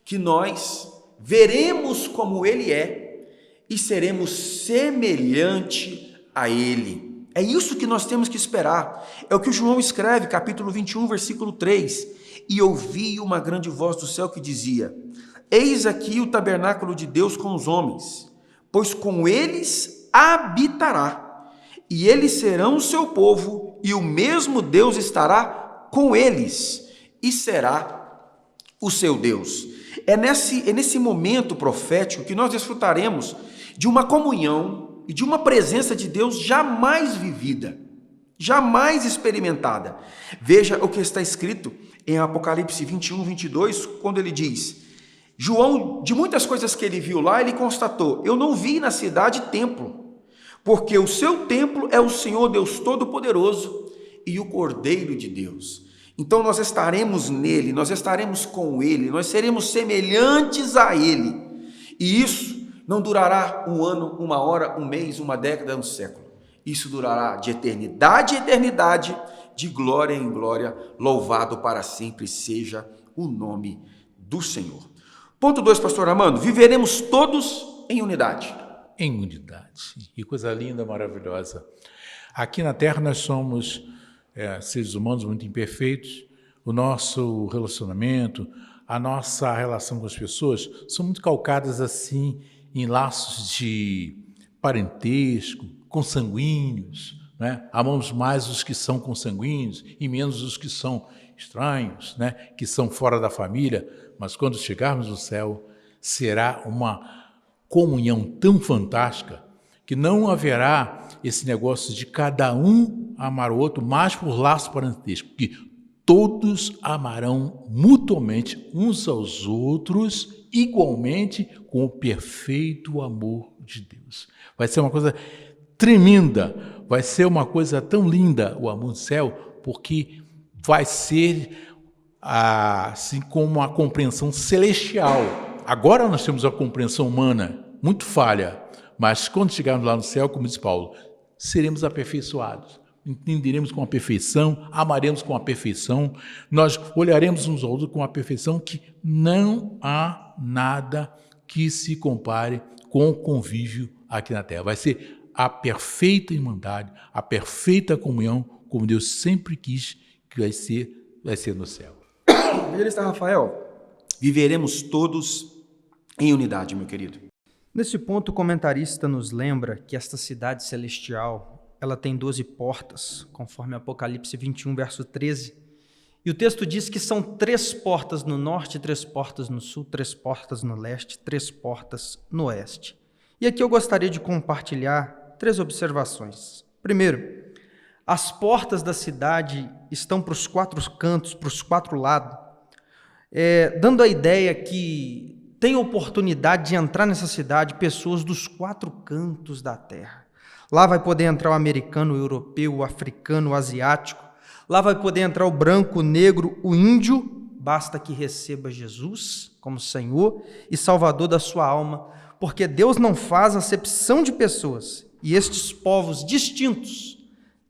que nós veremos como Ele é e seremos semelhante a Ele. É isso que nós temos que esperar. É o que o João escreve, capítulo 21, versículo 3. "E ouvi uma grande voz do céu que dizia: Eis aqui o tabernáculo de Deus com os homens, pois com eles habitará, e eles serão o seu povo, e o mesmo Deus estará com eles, e será o seu Deus." É nesse momento profético que nós desfrutaremos de uma comunhão e de uma presença de Deus jamais vivida, jamais experimentada. Veja o que está escrito em Apocalipse 21, 22, quando ele diz: João, de muitas coisas que ele viu lá, ele constatou: eu não vi na cidade templo, porque o seu templo é o Senhor Deus Todo-Poderoso e o Cordeiro de Deus. Então nós estaremos nele, nós estaremos com ele, nós seremos semelhantes a ele. E isso não durará um ano, uma hora, um mês, uma década, um século. Isso durará de eternidade em eternidade, de glória em glória. Louvado para sempre seja o nome do Senhor. Ponto 2, pastor Armando, viveremos todos em unidade. Em unidade. Que coisa linda, maravilhosa. Aqui na Terra nós somos seres humanos muito imperfeitos. O nosso relacionamento, a nossa relação com as pessoas são muito calcadas assim em laços de parentesco, consanguíneos, né? Amamos mais os que são consanguíneos e menos os que são estranhos, né? Que são fora da família. Mas quando chegarmos no céu, será uma comunhão tão fantástica que não haverá esse negócio de cada um amar o outro, mais por laço parentesco, que todos amarão mutuamente uns aos outros, igualmente com o perfeito amor de Deus. Vai ser uma coisa tremenda, vai ser uma coisa tão linda o amor do céu, porque vai ser assim como uma compreensão celestial. Agora nós temos a compreensão humana, muito falha, mas quando chegarmos lá no céu, como diz Paulo, seremos aperfeiçoados, entenderemos com a perfeição, amaremos com a perfeição, nós olharemos uns aos outros com a perfeição que não há nada que se compare com o convívio aqui na Terra. Vai ser a perfeita irmandade, a perfeita comunhão, como Deus sempre quis que vai ser no céu. Evangelista Rafael, viveremos todos em unidade, meu querido. Nesse ponto, o comentarista nos lembra que esta cidade celestial, ela tem 12 portas, conforme Apocalipse 21, verso 13. E o texto diz que são 3 portas no norte, 3 portas no sul, 3 portas no leste, 3 portas no oeste. E aqui eu gostaria de compartilhar 3 observações. Primeiro, as portas da cidade estão para os 4 cantos, para os 4 lados, dando a ideia que tem oportunidade de entrar nessa cidade pessoas dos 4 cantos da terra. Lá vai poder entrar o americano, o europeu, o africano, o asiático. Lá vai poder entrar o branco, o negro, o índio. Basta que receba Jesus como Senhor e Salvador da sua alma, porque Deus não faz acepção de pessoas. E estes povos distintos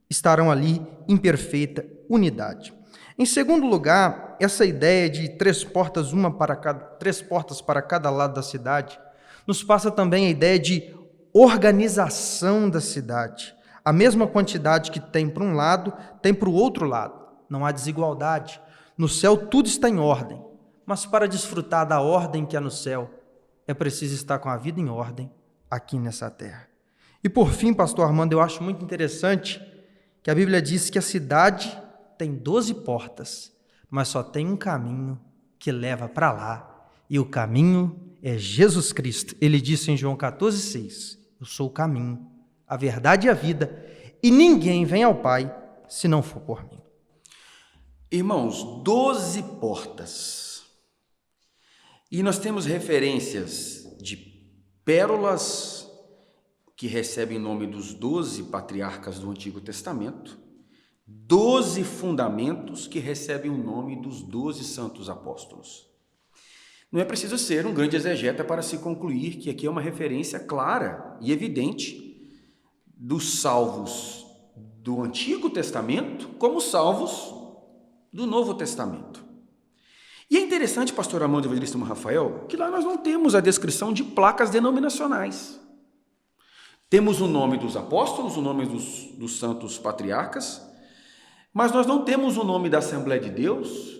estarão ali em perfeita unidade. Em segundo lugar, essa ideia de 3 portas, 3 portas para cada lado da cidade, nos passa também a ideia de organização da cidade. A mesma quantidade que tem para um lado, tem para o outro lado. Não há desigualdade. No céu tudo está em ordem. Mas para desfrutar da ordem que há no céu, é preciso estar com a vida em ordem aqui nessa terra. E por fim, pastor Armando, eu acho muito interessante que a Bíblia diz que a cidade tem 12 portas, mas só tem um caminho que leva para lá, e o caminho é Jesus Cristo. Ele disse em João 14,6, eu sou o caminho, a verdade e a vida, e ninguém vem ao Pai se não for por mim. Irmãos, 12 portas. E nós temos referências de pérolas que recebem o nome dos 12 patriarcas do Antigo Testamento, 12 fundamentos que recebem o nome dos 12 santos apóstolos. Não é preciso ser um grande exegeta para se concluir que aqui é uma referência clara e evidente dos salvos do Antigo Testamento como salvos do Novo Testamento. E é interessante, pastor Armando e evangelista Rafael, que lá nós não temos a descrição de placas denominacionais. Temos o nome dos apóstolos, o nome dos santos patriarcas, mas nós não temos o nome da Assembleia de Deus,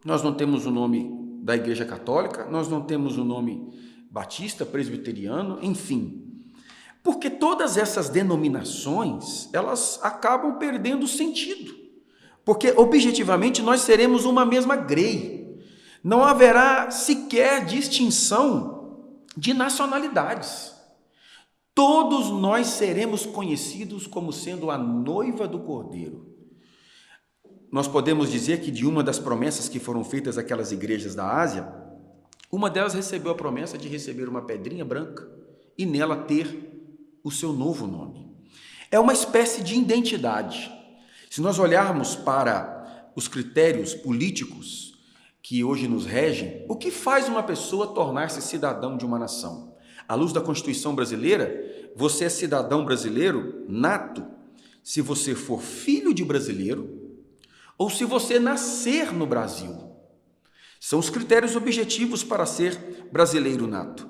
nós não temos o nome da Igreja Católica, nós não temos o nome batista, presbiteriano, enfim. Porque todas essas denominações, elas acabam perdendo sentido. Porque, objetivamente, nós seremos uma mesma grei. Não haverá sequer distinção de nacionalidades. Todos nós seremos conhecidos como sendo a noiva do Cordeiro. Nós podemos dizer que de uma das promessas que foram feitas àquelas igrejas da Ásia, uma delas recebeu a promessa de receber uma pedrinha branca e nela ter o seu novo nome. É uma espécie de identidade. Se nós olharmos para os critérios políticos que hoje nos regem, o que faz uma pessoa tornar-se cidadão de uma nação? À luz da Constituição brasileira, você é cidadão brasileiro nato se você for filho de brasileiro ou se você nascer no Brasil. São os critérios objetivos para ser brasileiro nato.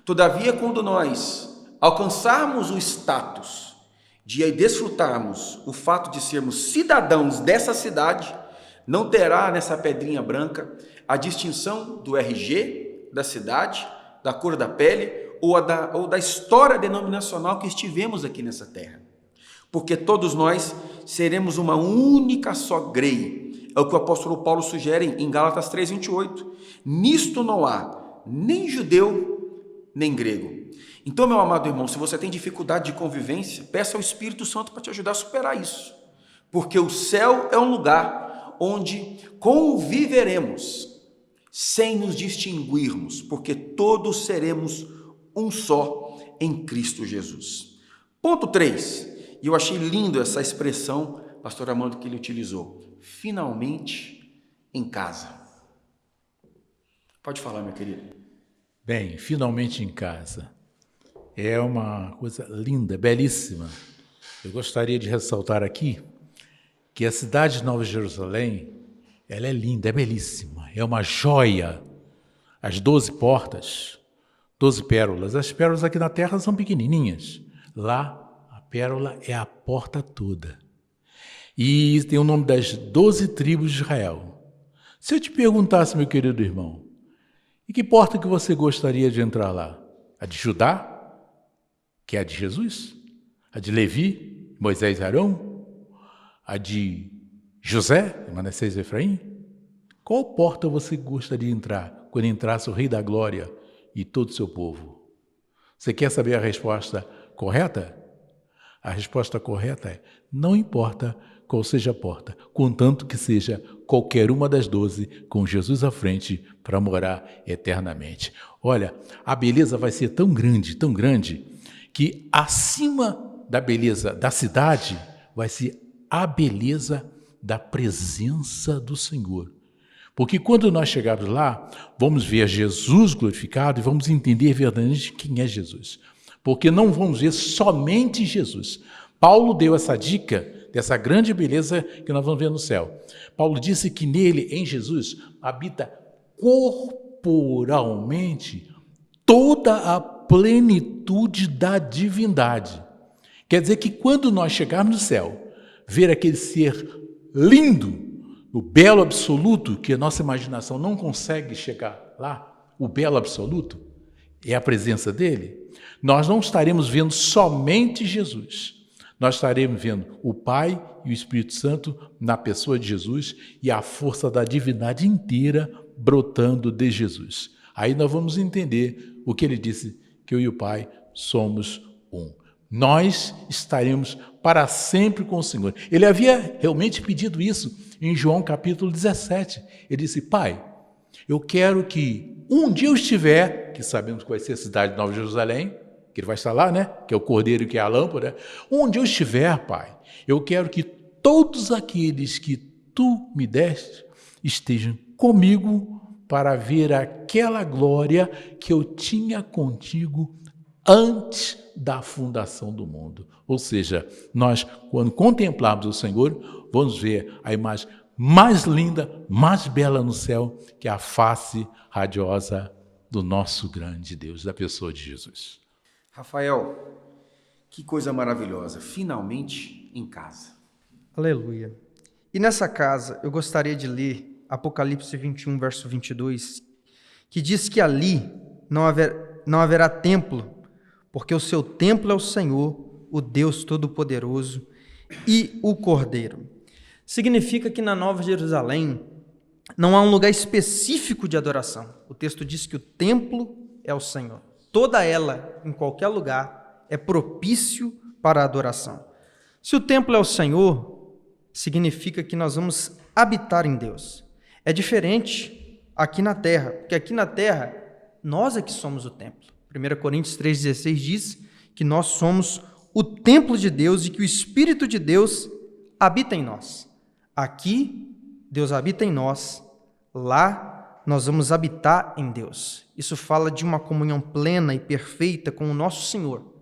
Todavia, quando nós alcançarmos o status de desfrutarmos o fato de sermos cidadãos dessa cidade, não terá nessa pedrinha branca a distinção do RG, da cidade, da cor da pele ou da história denominacional que estivemos aqui nessa terra. Porque todos nós seremos uma única só grei. É o que o apóstolo Paulo sugere em Gálatas 3:28. Nisto não há nem judeu, nem grego. Então, meu amado irmão, se você tem dificuldade de convivência, peça ao Espírito Santo para te ajudar a superar isso. Porque o céu é um lugar onde conviveremos sem nos distinguirmos, porque todos seremos um só em Cristo Jesus. Ponto 3, e eu achei lindo essa expressão, pastor Armando, que ele utilizou. Finalmente em casa. Pode falar, meu querido. Bem, finalmente em casa. É uma coisa linda, belíssima. Eu gostaria de ressaltar aqui que a cidade de Nova Jerusalém, ela é linda, é belíssima, é uma joia. As 12 portas, 12 pérolas. As pérolas aqui na terra são pequenininhas. Lá, a pérola é a porta toda. E tem o nome das 12 tribos de Israel. Se eu te perguntasse, meu querido irmão, e que porta que você gostaria de entrar lá? A de Judá, que é a de Jesus? A de Levi, Moisés e Arão? A de José, Manassés e Efraim? Qual porta você gostaria de entrar quando entrasse o Rei da Glória e todo o seu povo? Você quer saber a resposta correta? A resposta correta é: não importa qual seja a porta, contanto que seja qualquer uma das 12, com Jesus à frente, para morar eternamente. Olha, a beleza vai ser tão grande, que acima da beleza da cidade vai ser a beleza da presença do Senhor. Porque quando nós chegarmos lá, vamos ver Jesus glorificado e vamos entender verdadeiramente quem é Jesus. Porque não vamos ver somente Jesus. Paulo deu essa dica dessa grande beleza que nós vamos ver no céu. Paulo disse que nele, em Jesus, habita corporalmente toda a plenitude da divindade. Quer dizer que quando nós chegarmos no céu, ver aquele ser lindo, o belo absoluto, que a nossa imaginação não consegue chegar lá, o belo absoluto, é a presença dele, nós não estaremos vendo somente Jesus. Nós estaremos vendo o Pai e o Espírito Santo na pessoa de Jesus e a força da divindade inteira brotando de Jesus. Aí nós vamos entender o que ele disse, que eu e o Pai somos um. Nós estaremos para sempre com o Senhor. Ele havia realmente pedido isso em João capítulo 17. Ele disse: Pai, eu quero que um dia eu estiver, que sabemos que vai ser a cidade de Nova Jerusalém, que ele vai estar lá, né? Que é o cordeiro, que é a lâmpada. Onde eu estiver, Pai, eu quero que todos aqueles que tu me deste estejam comigo para ver aquela glória que eu tinha contigo antes da fundação do mundo. Ou seja, nós, quando contemplarmos o Senhor, vamos ver a imagem mais linda, mais bela no céu, que é a face radiosa do nosso grande Deus, da pessoa de Jesus. Rafael, que coisa maravilhosa, finalmente em casa. Aleluia. E nessa casa, eu gostaria de ler Apocalipse 21, verso 22, que diz que ali não haverá templo, porque o seu templo é o Senhor, o Deus Todo-Poderoso e o Cordeiro. Significa que na Nova Jerusalém não há um lugar específico de adoração. O texto diz que o templo é o Senhor. Toda ela, em qualquer lugar, é propício para a adoração. Se o templo é o Senhor, significa que nós vamos habitar em Deus. É diferente aqui na terra, porque aqui na terra, nós é que somos o templo. 1 Coríntios 3,16 diz que nós somos o templo de Deus e que o Espírito de Deus habita em nós. Aqui, Deus habita em nós. Lá, nós vamos habitar em Deus. Isso fala de uma comunhão plena e perfeita com o nosso Senhor.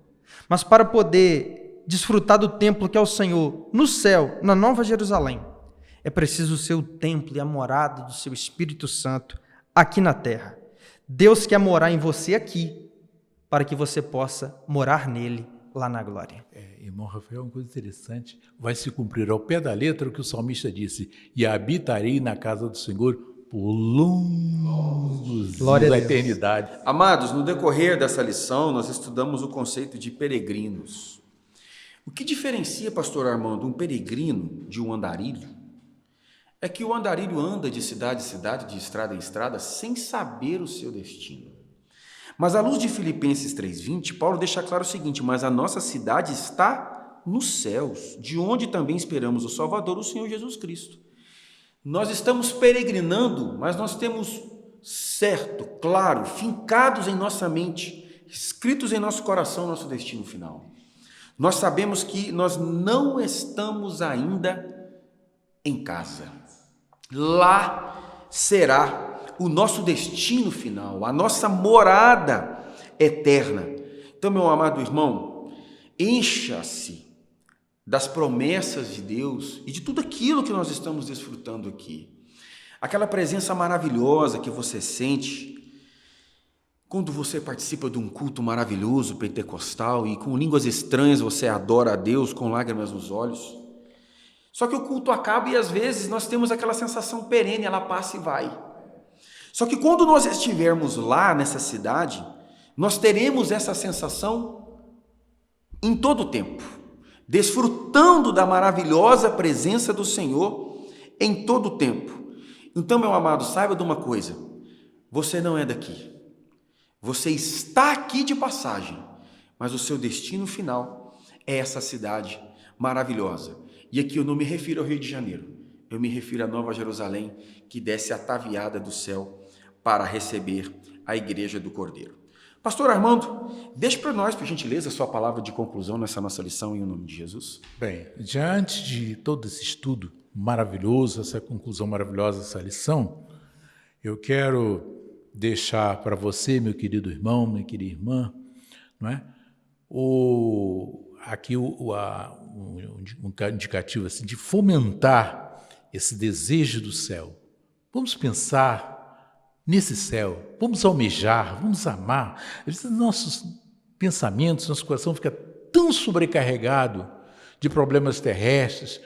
Mas para poder desfrutar do templo que é o Senhor no céu, na Nova Jerusalém, é preciso ser o templo e a morada do seu Espírito Santo aqui na terra. Deus quer morar em você aqui, para que você possa morar nele lá na glória. Irmão Rafael, uma coisa interessante, vai se cumprir ao pé da letra o que o salmista disse: e habitarei na casa do Senhor por longos anos da eternidade. Amados, no decorrer dessa lição, nós estudamos o conceito de peregrinos. O que diferencia, pastor Armando, um peregrino de um andarilho é que o andarilho anda de cidade em cidade, de estrada em estrada, sem saber o seu destino. Mas à luz de Filipenses 3,20, Paulo deixa claro o seguinte: mas a nossa cidade está nos céus, de onde também esperamos o Salvador, o Senhor Jesus Cristo. Nós estamos peregrinando, mas nós temos certo, claro, fincados em nossa mente, escritos em nosso coração, nosso destino final. Nós sabemos que nós não estamos ainda em casa. Lá será o nosso destino final, a nossa morada eterna. Então, meu amado irmão, encha-se das promessas de Deus e de tudo aquilo que nós estamos desfrutando aqui. Aquela presença maravilhosa que você sente quando você participa de um culto maravilhoso pentecostal e com línguas estranhas você adora a Deus com lágrimas nos olhos. Só que o culto acaba e às vezes nós temos aquela sensação perene, ela passa e vai. Só que quando nós estivermos lá nessa cidade, nós teremos essa sensação em todo o tempo, desfrutando da maravilhosa presença do Senhor em todo o tempo. Então, meu amado, saiba de uma coisa: você não é daqui. Você está aqui de passagem, mas o seu destino final é essa cidade maravilhosa. E aqui eu não me refiro ao Rio de Janeiro, eu me refiro à Nova Jerusalém, que desce ataviada do céu para receber a igreja do Cordeiro. Pastor Armando, deixe para nós, por gentileza, a sua palavra de conclusão nessa nossa lição, em nome de Jesus. Bem, diante de todo esse estudo maravilhoso, essa conclusão maravilhosa dessa lição, eu quero deixar para você, meu querido irmão, minha querida irmã, não é? Aqui um indicativo assim, de fomentar esse desejo do céu. Vamos pensar nesse céu, vamos almejar, vamos amar. Às vezes nossos pensamentos, nosso coração fica tão sobrecarregado de problemas terrestres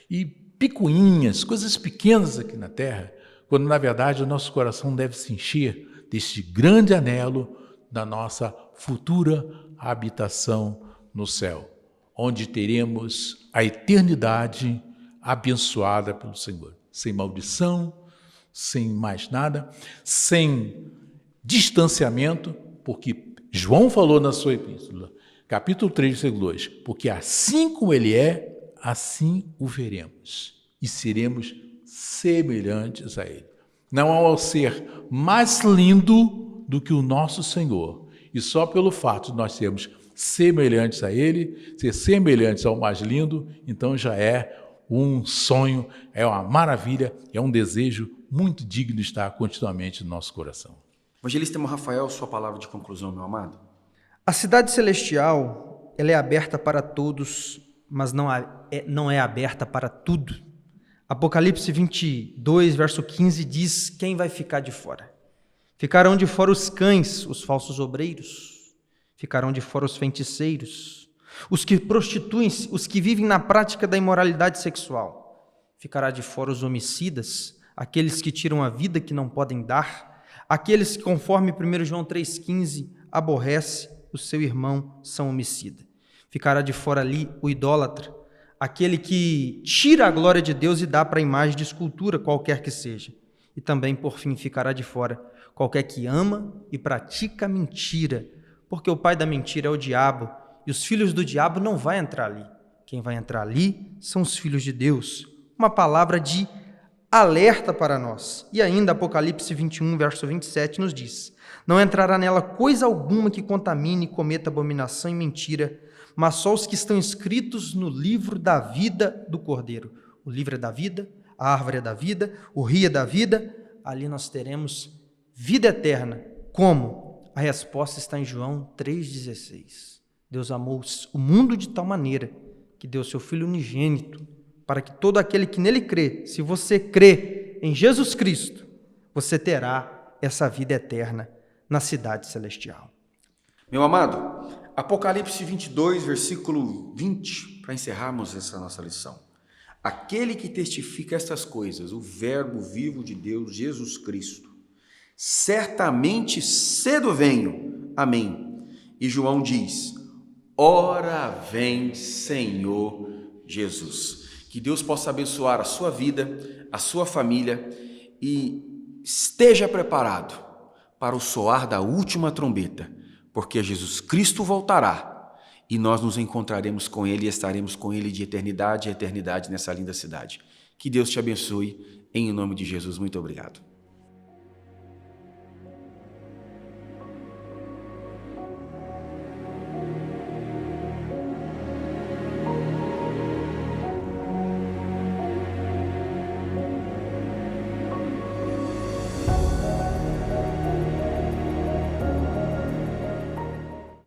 e picuinhas, coisas pequenas aqui na terra, quando na verdade o nosso coração deve se encher deste grande anelo da nossa futura habitação no céu, onde teremos a eternidade abençoada pelo Senhor, sem maldição, sem mais nada, sem distanciamento, porque João falou na sua epístola, capítulo 3, versículo 2, porque assim como ele é, assim o veremos e seremos semelhantes a ele. Não há um ser mais lindo do que o nosso Senhor, e só pelo fato de nós sermos semelhantes a ele, ser semelhantes ao mais lindo, então já é um sonho, é uma maravilha, é um desejo muito digno de estar continuamente no nosso coração. Evangelista irmão Rafael, sua palavra de conclusão, meu amado. A cidade celestial, ela é aberta para todos, mas não é aberta para tudo. Apocalipse 22, verso 15 diz: quem vai ficar de fora? Ficarão de fora os cães, os falsos obreiros, ficarão de fora os feiticeiros, os que prostituem-se, os que vivem na prática da imoralidade sexual. Ficará de fora os homicidas, aqueles que tiram a vida que não podem dar, aqueles que, conforme 1 João 3,15, aborrece o seu irmão, são homicida. Ficará de fora ali o idólatra, aquele que tira a glória de Deus e dá para a imagem de escultura, qualquer que seja. E também, por fim, ficará de fora qualquer que ama e pratica mentira, porque o pai da mentira é o diabo, e os filhos do diabo não vão entrar ali. Quem vai entrar ali são os filhos de Deus. Uma palavra de alerta para nós. E ainda Apocalipse 21, verso 27 nos diz: não entrará nela coisa alguma que contamine, cometa abominação e mentira, mas só os que estão inscritos no livro da vida do Cordeiro. O livro é da vida, a árvore é da vida, o rio é da vida, ali nós teremos vida eterna. Como? A resposta está em João 3,16. Deus amou o mundo de tal maneira que deu seu Filho unigênito, para que todo aquele que nele crê, se você crê em Jesus Cristo, você terá essa vida eterna na cidade celestial. Meu amado, Apocalipse 22, versículo 20, para encerrarmos essa nossa lição. Aquele que testifica estas coisas, o Verbo vivo de Deus, Jesus Cristo, certamente cedo venho. Amém. E João diz, ora vem, Senhor Jesus. Que Deus possa abençoar a sua vida, a sua família e esteja preparado para o soar da última trombeta, porque Jesus Cristo voltará e nós nos encontraremos com Ele e estaremos com Ele de eternidade a eternidade nessa linda cidade. Que Deus te abençoe, em nome de Jesus. Muito obrigado.